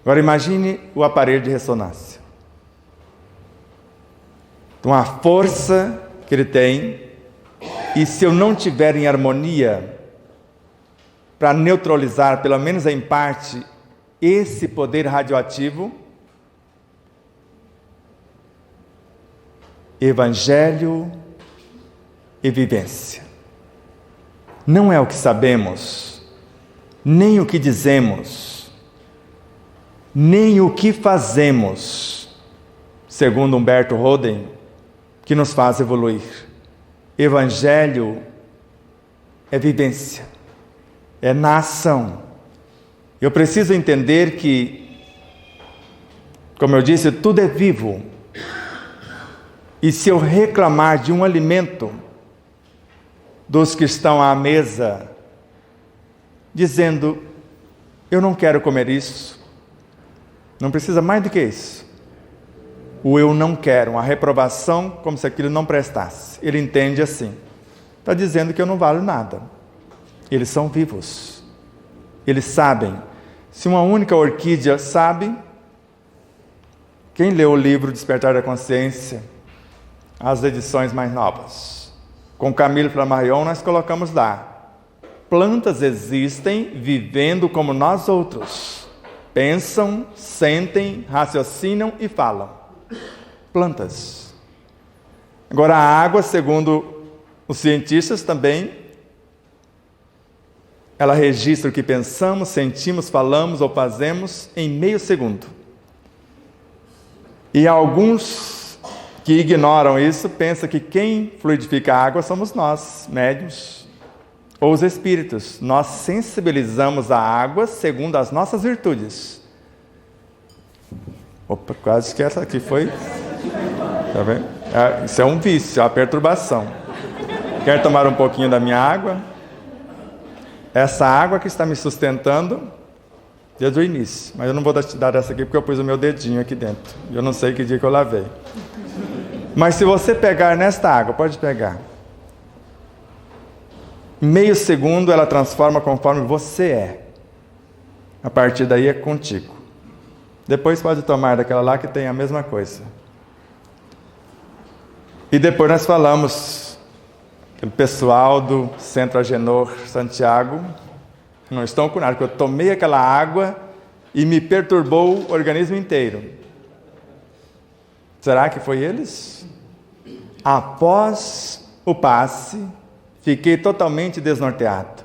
Agora imagine o aparelho de ressonância. Então a força que ele tem, e se eu não tiver em harmonia para neutralizar, pelo menos em parte, esse poder radioativo, evangelho e vivência. Não é o que sabemos, nem o que dizemos, nem o que fazemos, segundo Humberto Roden, que nos faz evoluir. Evangelho é vivência, é na ação. Eu preciso entender que, como eu disse, tudo é vivo. E se eu reclamar de um alimento dos que estão à mesa, dizendo, eu não quero comer isso, não precisa mais do que isso. O eu não quero, uma reprovação como se aquilo não prestasse. Ele entende assim. Está dizendo que eu não valho nada. Eles são vivos. Eles sabem. Se uma única orquídea sabe, quem leu o livro Despertar da Consciência, as edições mais novas, com Camille Flammarion, nós colocamos lá. Plantas existem vivendo como nós outros. Pensam, sentem, raciocinam e falam. Plantas. Agora a água, segundo os cientistas também, ela registra o que pensamos, sentimos, falamos ou fazemos em meio segundo. E alguns que ignoram isso, pensam que quem fluidifica a água somos nós, médiuns, ou os espíritos. Nós sensibilizamos a água segundo as nossas virtudes. Opa, quase que essa aqui foi... Tá vendo? Isso é um vício, é uma perturbação. Quer tomar um pouquinho da minha água? Essa água que está me sustentando desde o início. Mas eu não vou dar essa aqui porque eu pus o meu dedinho aqui dentro. Eu não sei que dia que eu lavei. Mas se você pegar nesta água, pode pegar. Em meio segundo ela transforma conforme você é. A partir daí é contigo. Depois pode tomar daquela lá que tem a mesma coisa. E depois nós falamos, o pessoal do Centro Agenor Santiago, não estão com nada, porque eu tomei aquela água e me perturbou o organismo inteiro. Será que foi eles? Após o passe, fiquei totalmente desnorteado.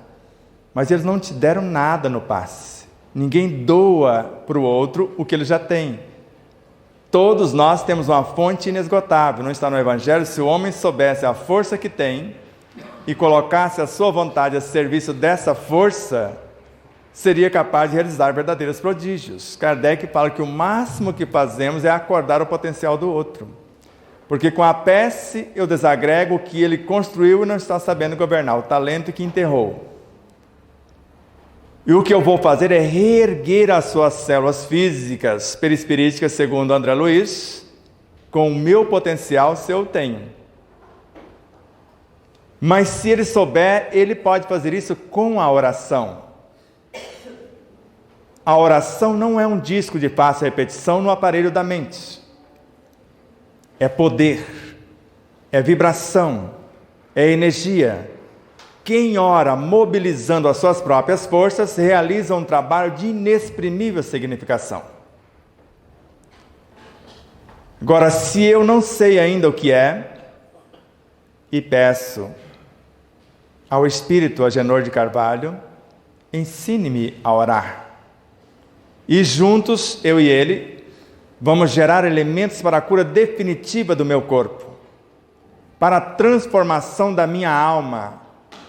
Mas eles não te deram nada no passe. Ninguém doa para o outro o que ele já tem. Todos nós temos uma fonte inesgotável. Não está no Evangelho? Se o homem soubesse a força que tem e colocasse a sua vontade a serviço dessa força, seria capaz de realizar verdadeiros prodígios. Kardec fala que o máximo que fazemos é acordar o potencial do outro. Porque com a prece eu desagrego o que ele construiu e não está sabendo governar, o talento que enterrou. E o que eu vou fazer é reerguer as suas células físicas, perispiríticas, segundo André Luiz, com o meu potencial, se eu tenho. Mas se ele souber, ele pode fazer isso com a oração. A oração não é um disco de fácil repetição no aparelho da mente. É poder, é vibração, é energia. Quem ora mobilizando as suas próprias forças realiza um trabalho de inexprimível significação. Agora, se eu não sei ainda o que é, e peço ao Espírito Agenor de Carvalho, ensine-me a orar. E juntos, eu e ele, vamos gerar elementos para a cura definitiva do meu corpo, para a transformação da minha alma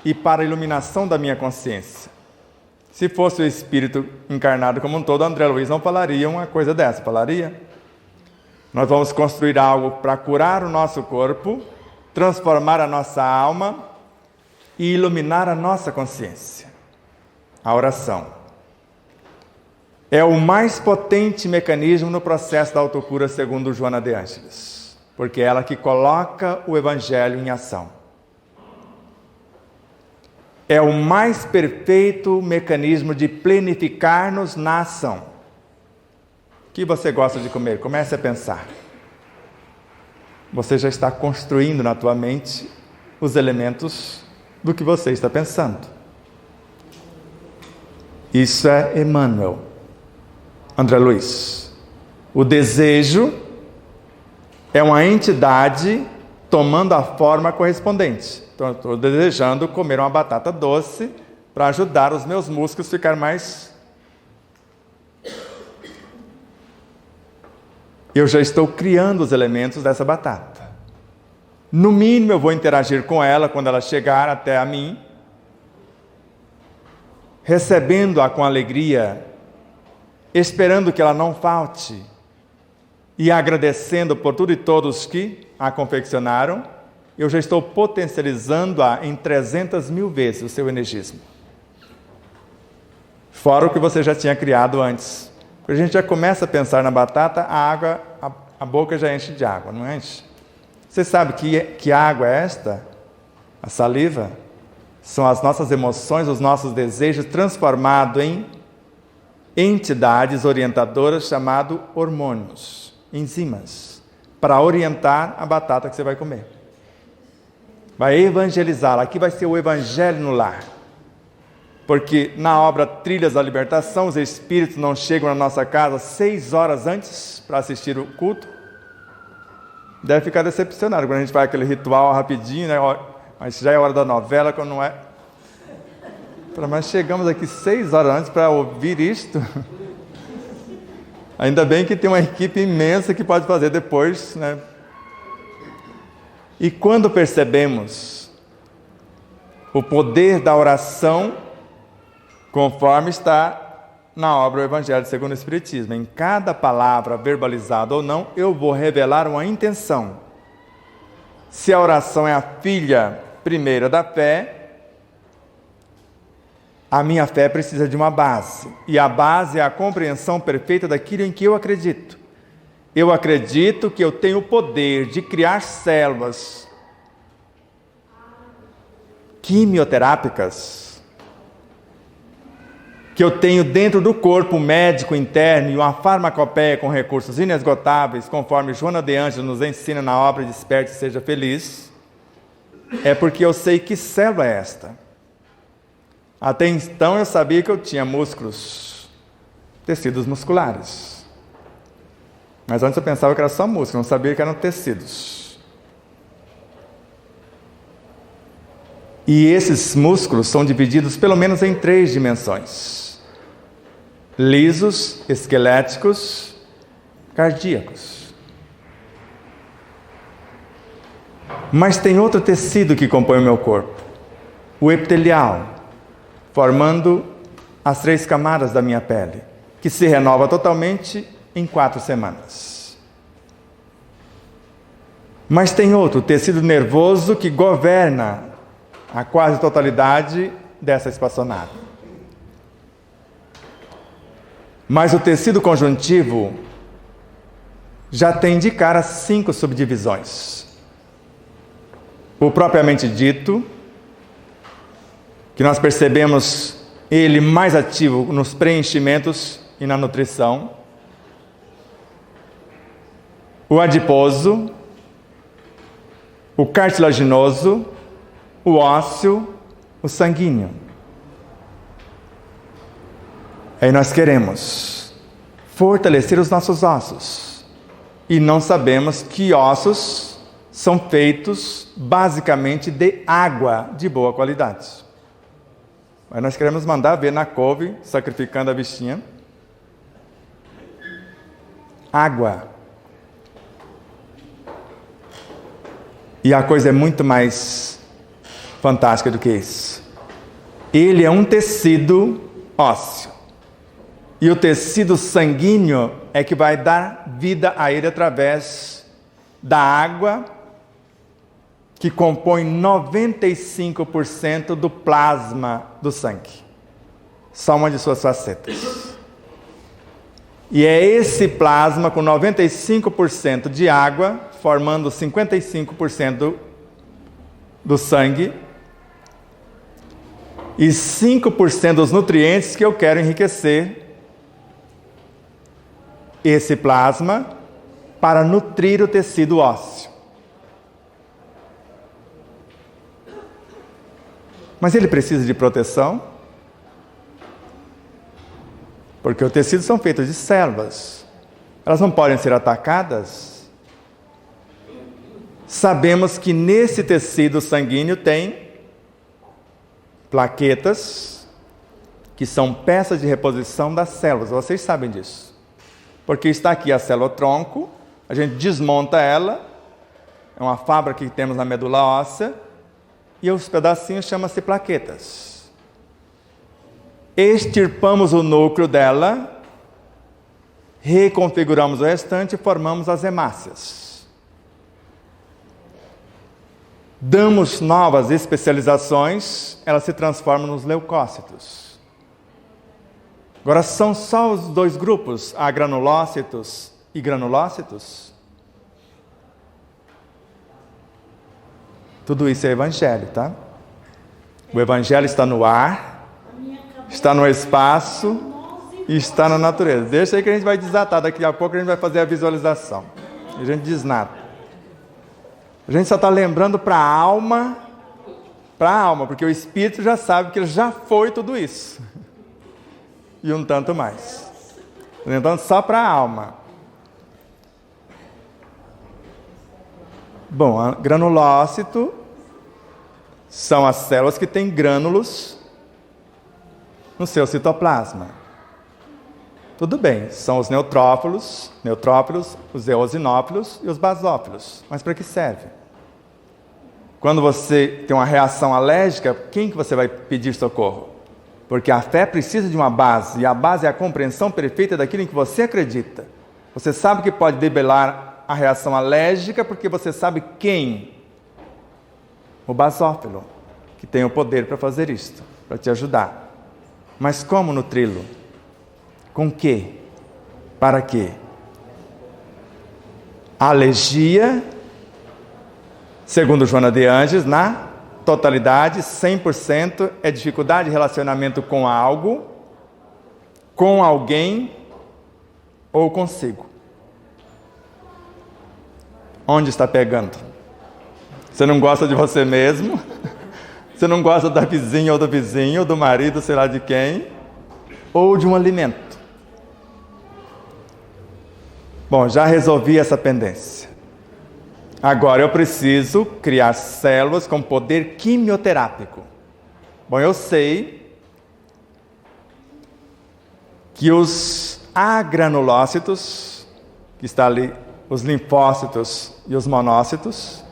e para a iluminação da minha consciência. Se fosse o Espírito encarnado como um todo, André Luiz não falaria uma coisa dessa, falaria? Nós vamos construir algo para curar o nosso corpo, transformar a nossa alma e iluminar a nossa consciência. A oração é o mais potente mecanismo no processo da autocura, segundo Joana de Ângeles, porque é ela que coloca o Evangelho em ação. É o mais perfeito mecanismo de planificar-nos na ação. O que você gosta de comer? Comece a pensar. Você já está construindo na tua mente os elementos do que você está pensando. Isso é Emmanuel. André Luiz. O desejo é uma entidade tomando a forma correspondente. Então, eu estou desejando comer uma batata doce para ajudar os meus músculos a ficar mais... Eu já estou criando os elementos dessa batata. No mínimo, eu vou interagir com ela quando ela chegar até a mim, recebendo-a com alegria, esperando que ela não falte e agradecendo por tudo e todos que a confeccionaram. Eu já estou potencializando-a em 300.000 vezes o seu energismo. Fora o que você já tinha criado antes. Quando a gente já começa a pensar na batata, a boca já enche de água, não enche? Você sabe que água é esta? A saliva? São as nossas emoções, os nossos desejos transformados em entidades orientadoras chamadas hormônios, enzimas, para orientar a batata que você vai comer. Vai evangelizá-la. Aqui vai ser o evangelho no lar. Porque na obra Trilhas da Libertação, os espíritos não chegam na nossa casa 6 horas antes para assistir o culto. Deve ficar decepcionado quando a gente faz aquele ritual rapidinho, né? Mas já é hora da novela, quando não é. Mas chegamos aqui 6 horas antes para ouvir isto. Ainda bem que tem uma equipe imensa que pode fazer depois, né? E quando percebemos o poder da oração, conforme está na obra O Evangelho segundo o Espiritismo, em cada palavra, verbalizada ou não, eu vou revelar uma intenção. Se a oração é a filha primeira da fé, a minha fé precisa de uma base. E a base é a compreensão perfeita daquilo em que eu acredito. Eu acredito que eu tenho o poder de criar células quimioterápicas, que eu tenho dentro do corpo médico interno e uma farmacopeia com recursos inesgotáveis, conforme Joana de Ângeles nos ensina na obra Desperte e Seja Feliz, é porque eu sei que célula é esta. Até então eu sabia que eu tinha músculos, tecidos musculares. Mas antes eu pensava que era só músculo, não sabia que eram tecidos. E esses músculos são divididos pelo menos em 3 dimensões. Lisos, esqueléticos, cardíacos. Mas tem outro tecido que compõe o meu corpo, o epitelial, formando as 3 camadas da minha pele, que se renova totalmente em 4 semanas. Mas tem outro, o tecido nervoso, que governa a quase totalidade dessa espaçonave. Mas o tecido conjuntivo já tem de cara 5 subdivisões. O propriamente dito, que nós percebemos ele mais ativo nos preenchimentos e na nutrição. O adiposo, o cartilaginoso, o ósseo o sanguíneo. Aí nós queremos fortalecer os nossos ossos. E não sabemos que ossos são feitos basicamente de água de boa qualidade. Mas nós queremos mandar ver na couve, sacrificando a bichinha, água. E a coisa é muito mais fantástica do que isso. Ele é um tecido ósseo. E o tecido sanguíneo é que vai dar vida a ele através da água, que compõe 95% do plasma do sangue. Só uma de suas facetas. E é esse plasma com 95% de água, formando 55% do sangue, e 5% dos nutrientes que eu quero enriquecer esse plasma para nutrir o tecido ósseo. Mas ele precisa de proteção, porque os tecidos são feitos de células. Elas não podem ser atacadas. Sabemos que nesse tecido sanguíneo tem plaquetas, que são peças de reposição das células. Vocês sabem disso. Porque está aqui a célula-tronco, a gente desmonta ela, é uma fábrica que temos na medula óssea, e os pedacinhos chamam-se plaquetas. Extirpamos o núcleo dela, reconfiguramos o restante e formamos as hemácias. Damos novas especializações, elas se transformam nos leucócitos. Agora, são só os dois grupos, agranulócitos e granulócitos? Tudo isso é evangelho, tá? O evangelho está no ar, está no espaço e está na natureza. Deixa aí que a gente vai desatar, daqui a pouco a gente vai fazer a visualização. A gente diz nada. A gente só está lembrando para a alma, porque o espírito já sabe que ele já foi tudo isso. E um tanto mais. Então, só para a alma. Bom, granulócito são as células que têm grânulos no seu citoplasma. Tudo bem, são os neutrófilos, os eosinófilos e os basófilos. Mas para que serve? Quando você tem uma reação alérgica, quem que você vai pedir socorro? Porque a fé precisa de uma base, e a base é a compreensão perfeita daquilo em que você acredita. Você sabe que pode debelar a reação alérgica porque você sabe quem? O basófilo, que tem o poder para fazer isto, para te ajudar. Mas como nutri-lo? Com quê? Para quê? A alergia, segundo Joana de Angelis, na totalidade, 100%, é dificuldade de relacionamento com algo, com alguém ou consigo. Onde está pegando? Você não gosta de você mesmo? Você não gosta da vizinha ou do vizinho, do marido, sei lá de quem? Ou de um alimento? Bom, já resolvi essa pendência. Agora eu preciso criar células com poder quimioterápico. Bom, eu sei que os agranulócitos, que está ali, os linfócitos e os monócitos,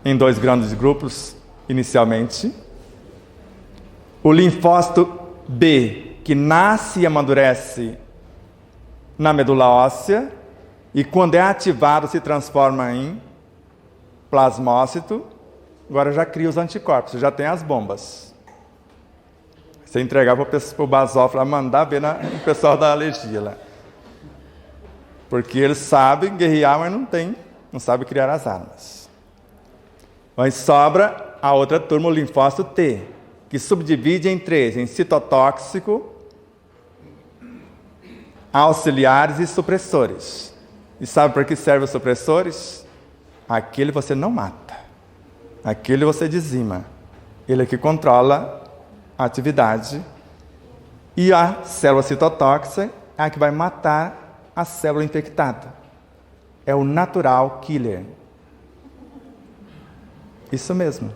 em dois grandes grupos inicialmente. O linfócito B, que nasce e amadurece na medula óssea, e quando é ativado se transforma em plasmócito. Agora já cria os anticorpos, já tem as bombas. Você entregar para o basófilo, mandar ver o pessoal da alergia lá. Porque eles sabem guerrear, mas não sabem criar as armas. Mas sobra a outra turma, o linfócito T, que subdivide em três, em citotóxico, auxiliares e supressores. E sabe para que servem os supressores? Aquele você não mata. Aquele você dizima. Ele é que controla a atividade. E a célula citotóxica é a que vai matar a célula infectada. É o natural killer. Isso mesmo.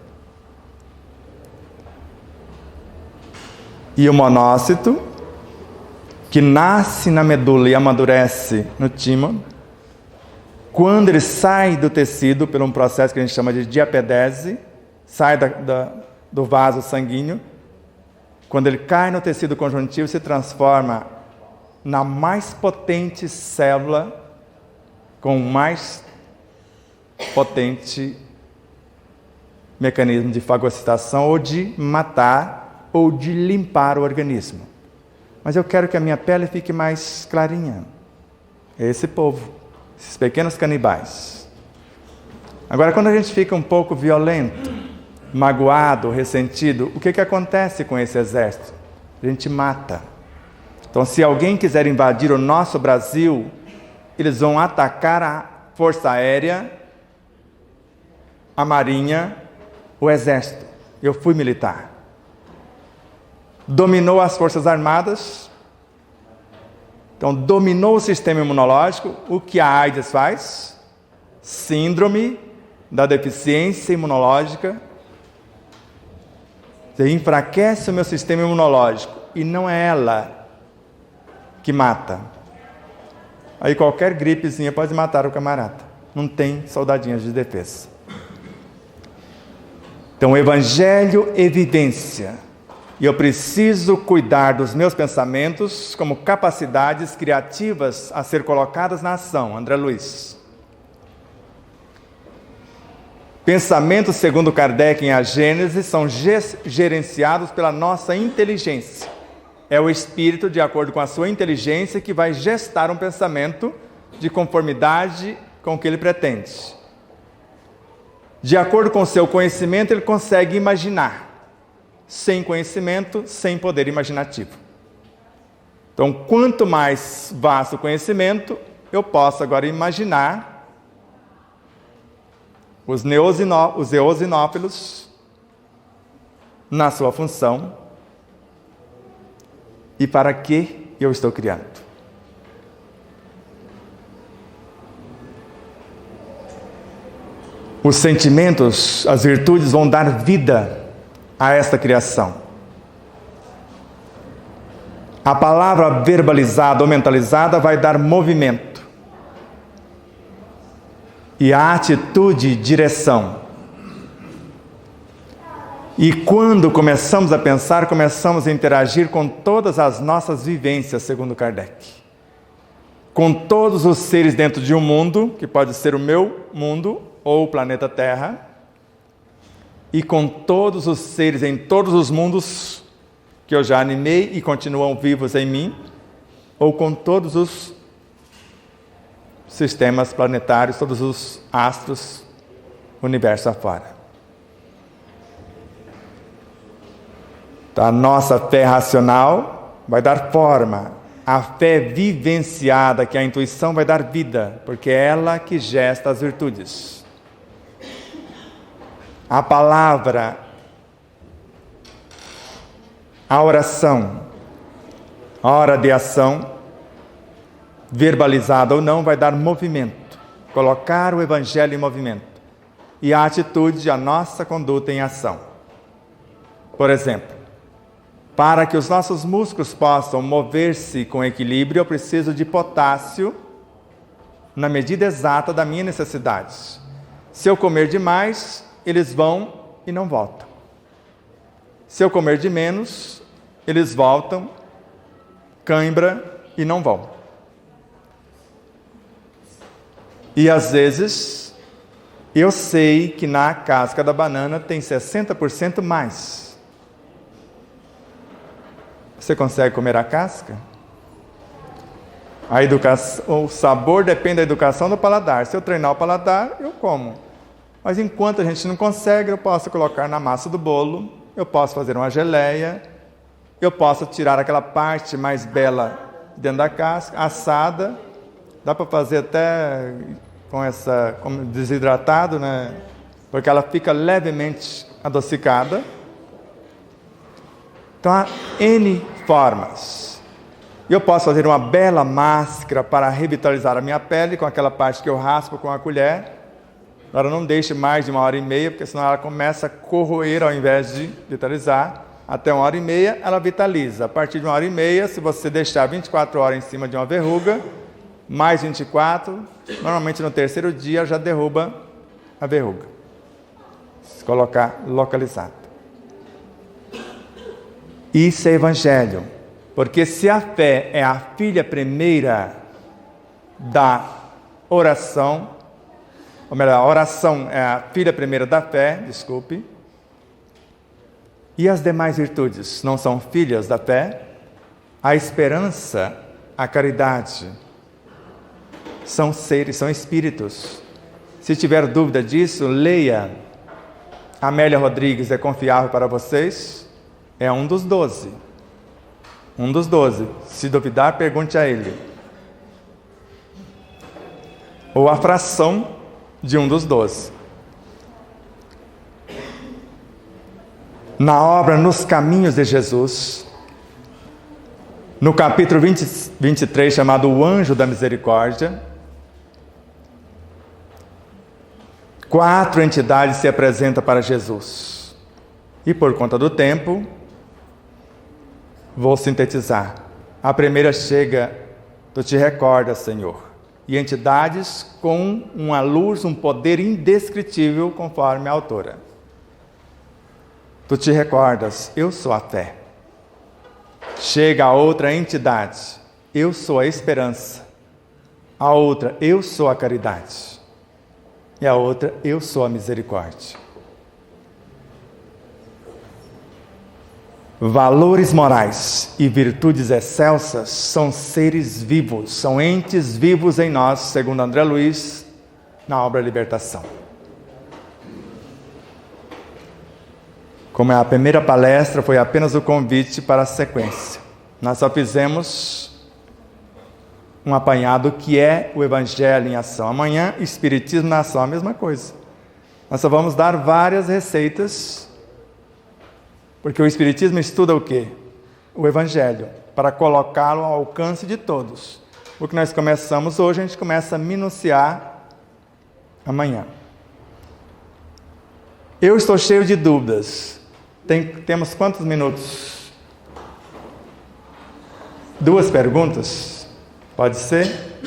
E o monócito, que nasce na medula e amadurece no timo, quando ele sai do tecido, por um processo que a gente chama de diapedese, sai do vaso sanguíneo, quando ele cai no tecido conjuntivo, se transforma na mais potente célula, com o mais potente mecanismo de fagocitação, ou de matar, ou de limpar o organismo. Mas eu quero que a minha pele fique mais clarinha. É esse povo, esses pequenos canibais. Agora, quando a gente fica um pouco violento, magoado, ressentido, o que acontece com esse exército? A gente mata. Então, se alguém quiser invadir o nosso Brasil, eles vão atacar a Força Aérea, a Marinha, o Exército. Eu fui militar. Dominou as Forças Armadas. Então, dominou o sistema imunológico. O que a AIDS faz? Síndrome da deficiência imunológica. Você enfraquece o meu sistema imunológico. E não é ela que mata. Aí qualquer gripezinha pode matar o camarada. Não tem soldadinhas de defesa. Então, Evangelho é vivência. E eu preciso cuidar dos meus pensamentos como capacidades criativas a ser colocadas na ação. André Luiz. Pensamentos, segundo Kardec em A Gênese, são gerenciados pela nossa inteligência. É o espírito, de acordo com a sua inteligência, que vai gestar um pensamento de conformidade com o que ele pretende. De acordo com o seu conhecimento, ele consegue imaginar. Sem conhecimento, sem poder imaginativo. Então, quanto mais vasto o conhecimento, eu posso agora imaginar os eosinófilos na sua função e para que eu estou criando. Os sentimentos, as virtudes vão dar vida a esta criação. A palavra verbalizada ou mentalizada vai dar movimento. E a atitude, direção. E quando começamos a pensar, começamos a interagir com todas as nossas vivências, segundo Kardec. Com todos os seres dentro de um mundo, que pode ser o meu mundo ou o planeta Terra, e com todos os seres em todos os mundos que eu já animei e continuam vivos em mim, ou com todos os sistemas planetários, todos os astros, universo afora. Então, a nossa fé racional vai dar forma, a fé vivenciada, que é a intuição, vai dar vida, porque é ela que gesta as virtudes. A palavra, a oração, a hora de ação, verbalizada ou não, vai dar movimento, colocar o Evangelho em movimento. E a atitude, a nossa conduta em ação. Por exemplo, para que os nossos músculos possam mover-se com equilíbrio, eu preciso de potássio na medida exata da minha necessidade. Se eu comer demais, eles vão e não voltam. Se eu comer de menos, eles voltam, cãibra e não vão. E às vezes, eu sei que na casca da banana tem 60% mais. Você consegue comer a casca? O sabor depende da educação do paladar. Se eu treinar o paladar, eu como. Mas enquanto a gente não consegue, eu posso colocar na massa do bolo, eu posso fazer uma geleia, eu posso tirar aquela parte mais bela dentro da casca, assada, dá para fazer até como desidratado, né? Porque ela fica levemente adocicada, Então há N formas. Eu posso fazer uma bela máscara para revitalizar a minha pele, com aquela parte que eu raspo com a colher. Agora não deixe mais de 1h30, porque senão ela começa a corroer ao invés de vitalizar. Até 1h30 ela vitaliza. A partir de 1h30, se você deixar 24 horas em cima de uma verruga, mais 24, normalmente no terceiro dia já derruba a verruga. Se colocar localizado. Isso é evangelho. Porque se a fé é a filha primeira da oração, ou melhor, a oração é a filha primeira da fé, desculpe, e as demais virtudes não são filhas da fé, a esperança, a caridade, são seres, são espíritos. Se tiver dúvida disso, leia. Amélia Rodrigues é confiável para vocês? É um dos 12. Um dos 12. Se duvidar, pergunte a ele. Ou a fração de um dos 12. Na obra Nos Caminhos de Jesus, no capítulo 23, chamado O Anjo da Misericórdia, 4 entidades se apresentam para Jesus. E por conta do tempo, vou sintetizar. A primeira chega, tu te recordas, Senhor. E entidades com uma luz, um poder indescritível, conforme a autora. Tu te recordas, eu sou a fé. Chega a outra entidade, eu sou a esperança. A outra, eu sou a caridade. E a outra, eu sou a misericórdia. Valores morais e virtudes excelsas são seres vivos, são entes vivos em nós, segundo André Luiz, na obra Libertação. Como é a primeira palestra, foi apenas o convite para a sequência. Nós só fizemos um apanhado que é o Evangelho em ação. Amanhã, Espiritismo na ação, a mesma coisa. Nós só vamos dar várias receitas, porque o Espiritismo estuda o quê? O Evangelho, para colocá-lo ao alcance de todos. O que nós começamos hoje, a gente começa a minuciar amanhã. Eu estou cheio de dúvidas. Temos quantos minutos? 2 perguntas? Pode ser?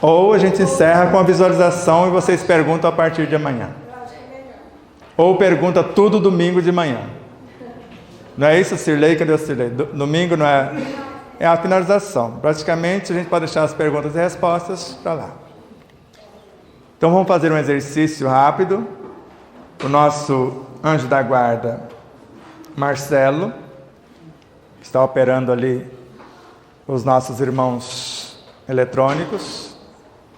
Ou a gente encerra com a visualização e vocês perguntam a partir de amanhã. Ou pergunta tudo domingo de manhã. Não é isso, Cirlei? Cadê o Cirlei? Domingo não é... É a finalização. Praticamente a gente pode deixar as perguntas e respostas para lá. Então vamos fazer um exercício rápido. O nosso anjo da guarda, Marcelo, que está operando ali os nossos irmãos eletrônicos,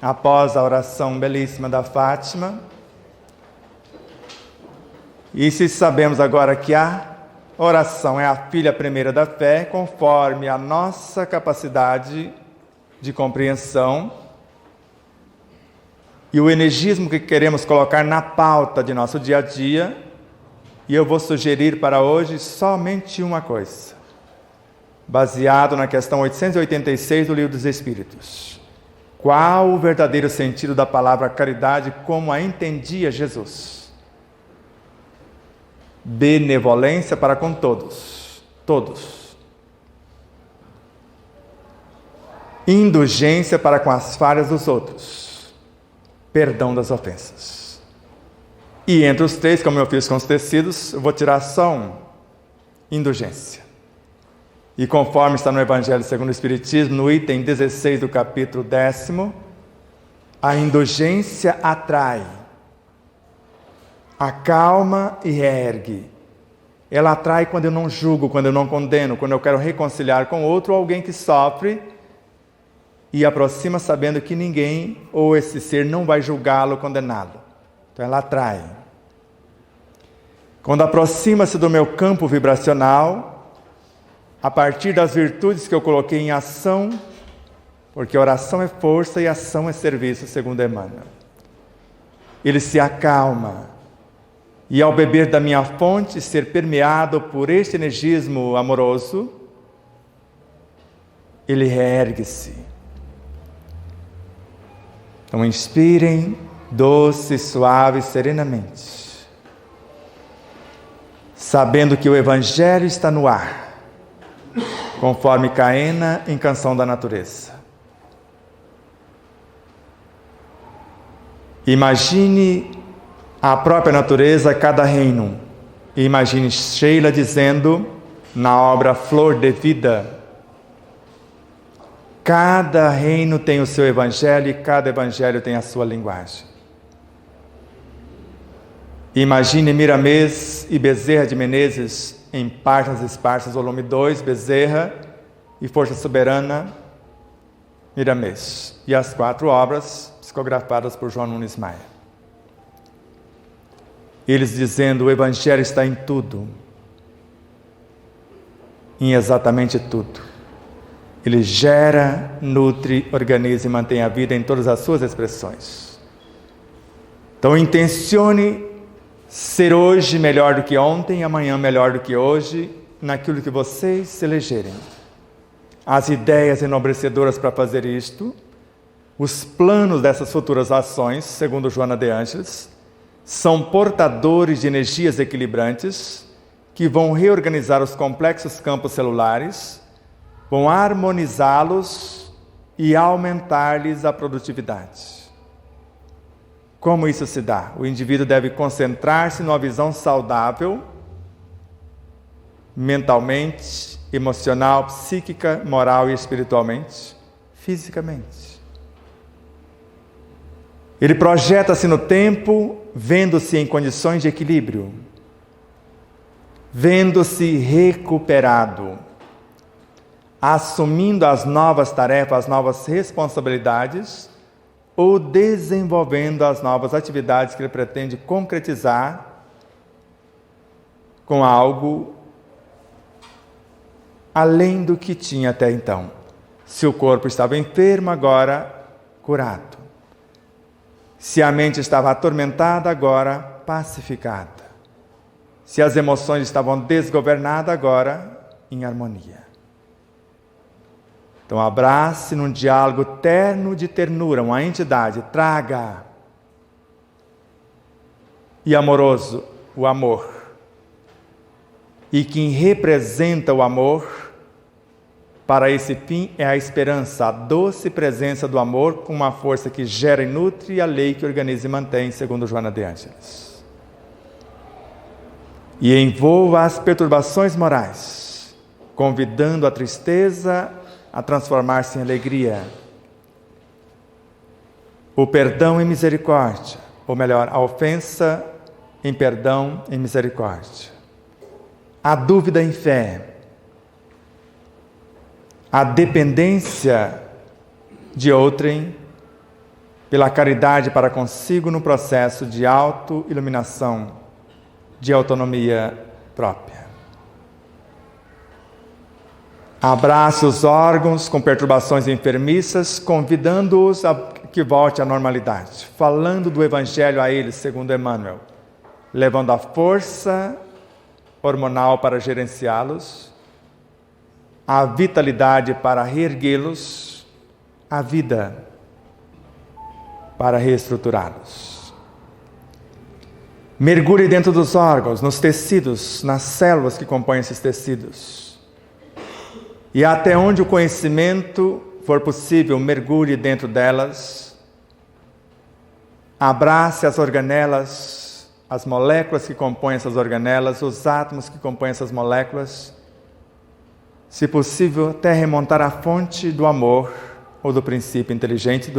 após a oração belíssima da Fátima. E se sabemos agora que a oração é a filha primeira da fé, conforme a nossa capacidade de compreensão e o energismo que queremos colocar na pauta de nosso dia a dia, e eu vou sugerir para hoje somente uma coisa, baseado na questão 886 do Livro dos Espíritos. Qual o verdadeiro sentido da palavra caridade como a entendia Jesus? Benevolência para com todos. Todos. Indulgência para com as falhas dos outros. Perdão das ofensas. E entre os 3, como eu fiz com os tecidos, eu vou tirar só um. Indulgência. E conforme está no Evangelho segundo o Espiritismo, no item 16 do capítulo 10, a indulgência atrai, acalma e reergue. Ela atrai quando eu não julgo, quando eu não condeno, quando eu quero reconciliar com outro ou alguém que sofre e aproxima sabendo que ninguém ou esse ser não vai julgá-lo, condená-lo. Então ela atrai. Quando aproxima-se do meu campo vibracional, a partir das virtudes que eu coloquei em ação, porque oração é força e ação é serviço, segundo Emmanuel. Ele se acalma. e ao beber da minha fonte, ser permeado por este energismo amoroso, ele reergue-se. Então inspirem doce, suave, serenamente, sabendo que o Evangelho está no ar, conforme Caena em Canção da Natureza. Imagine a própria natureza, cada reino. E imagine Sheila dizendo na obra Flor de Vida: cada reino tem o seu evangelho e cada evangelho tem a sua linguagem. Imagine Miramês e Bezerra de Menezes em Páginas Esparsas, volume 2, Bezerra e Força Soberana, Miramês. E as 4 obras psicografadas por João Nunes Maia. Eles dizendo: o Evangelho está em tudo, em exatamente tudo. Ele gera, nutre, organiza e mantém a vida em todas as suas expressões. Então intencione ser hoje melhor do que ontem, amanhã melhor do que hoje, naquilo que vocês elegerem. As ideias enobrecedoras para fazer isto, os planos dessas futuras ações, segundo Joana de Ângeles, são portadores de energias equilibrantes que vão reorganizar os complexos campos celulares, vão harmonizá-los e aumentar-lhes a produtividade. Como isso se dá? O indivíduo deve concentrar-se numa visão saudável, mentalmente, emocional, psíquica, moral e espiritualmente, fisicamente. Ele projeta-se no tempo, vendo-se em condições de equilíbrio, vendo-se recuperado, assumindo as novas tarefas, as novas responsabilidades, ou desenvolvendo as novas atividades que ele pretende concretizar com algo além do que tinha até então. Se o corpo estava enfermo, agora curado. Se a mente estava atormentada, agora pacificada. Se as emoções estavam desgovernadas, agora em harmonia. Então abrace num diálogo terno de ternura uma entidade, traga. E amoroso, o amor. E quem representa o amor para esse fim é a esperança, a doce presença do amor com uma força que gera e nutre a lei que organiza e mantém, segundo Joana de Ângeles. E envolva as perturbações morais, convidando a tristeza a transformar-se em alegria, o perdão em misericórdia, ou melhor, a ofensa em perdão, em misericórdia, a dúvida em fé, a dependência de outrem pela caridade para consigo no processo de auto-iluminação, de autonomia própria. Abrace os órgãos com perturbações enfermiças, convidando-os a que volte à normalidade, falando do Evangelho a eles, segundo Emmanuel, levando a força hormonal para gerenciá-los, a vitalidade para reerguê-los, a vida para reestruturá-los. Mergulhe dentro dos órgãos, nos tecidos, nas células que compõem esses tecidos. E até onde o conhecimento for possível, mergulhe dentro delas. Abrace as organelas, as moléculas que compõem essas organelas, os átomos que compõem essas moléculas. Se possível, até remontar à fonte do amor ou do princípio inteligente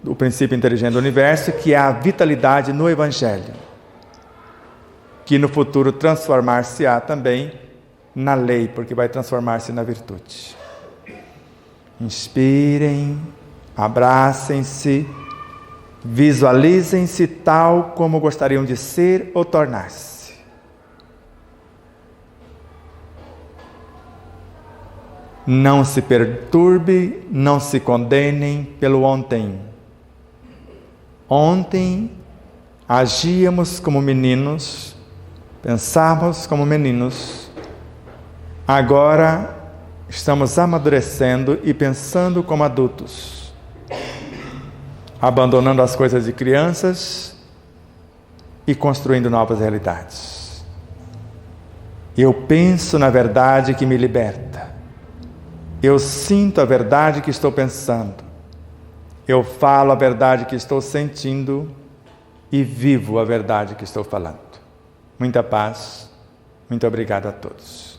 do princípio inteligente do universo, que é a vitalidade no Evangelho, que no futuro transformar-se-á também na lei, porque vai transformar-se na virtude. Inspirem, abracem-se, visualizem-se tal como gostariam de ser ou tornar-se. Não se perturbe, não se condenem pelo ontem. Ontem agíamos como meninos, pensávamos como meninos, agora estamos amadurecendo e pensando como adultos, abandonando as coisas de crianças e construindo novas realidades. Eu penso na verdade que me liberta. Eu sinto a verdade que estou pensando. Eu falo a verdade que estou sentindo e vivo a verdade que estou falando. Muita paz. Muito obrigado a todos.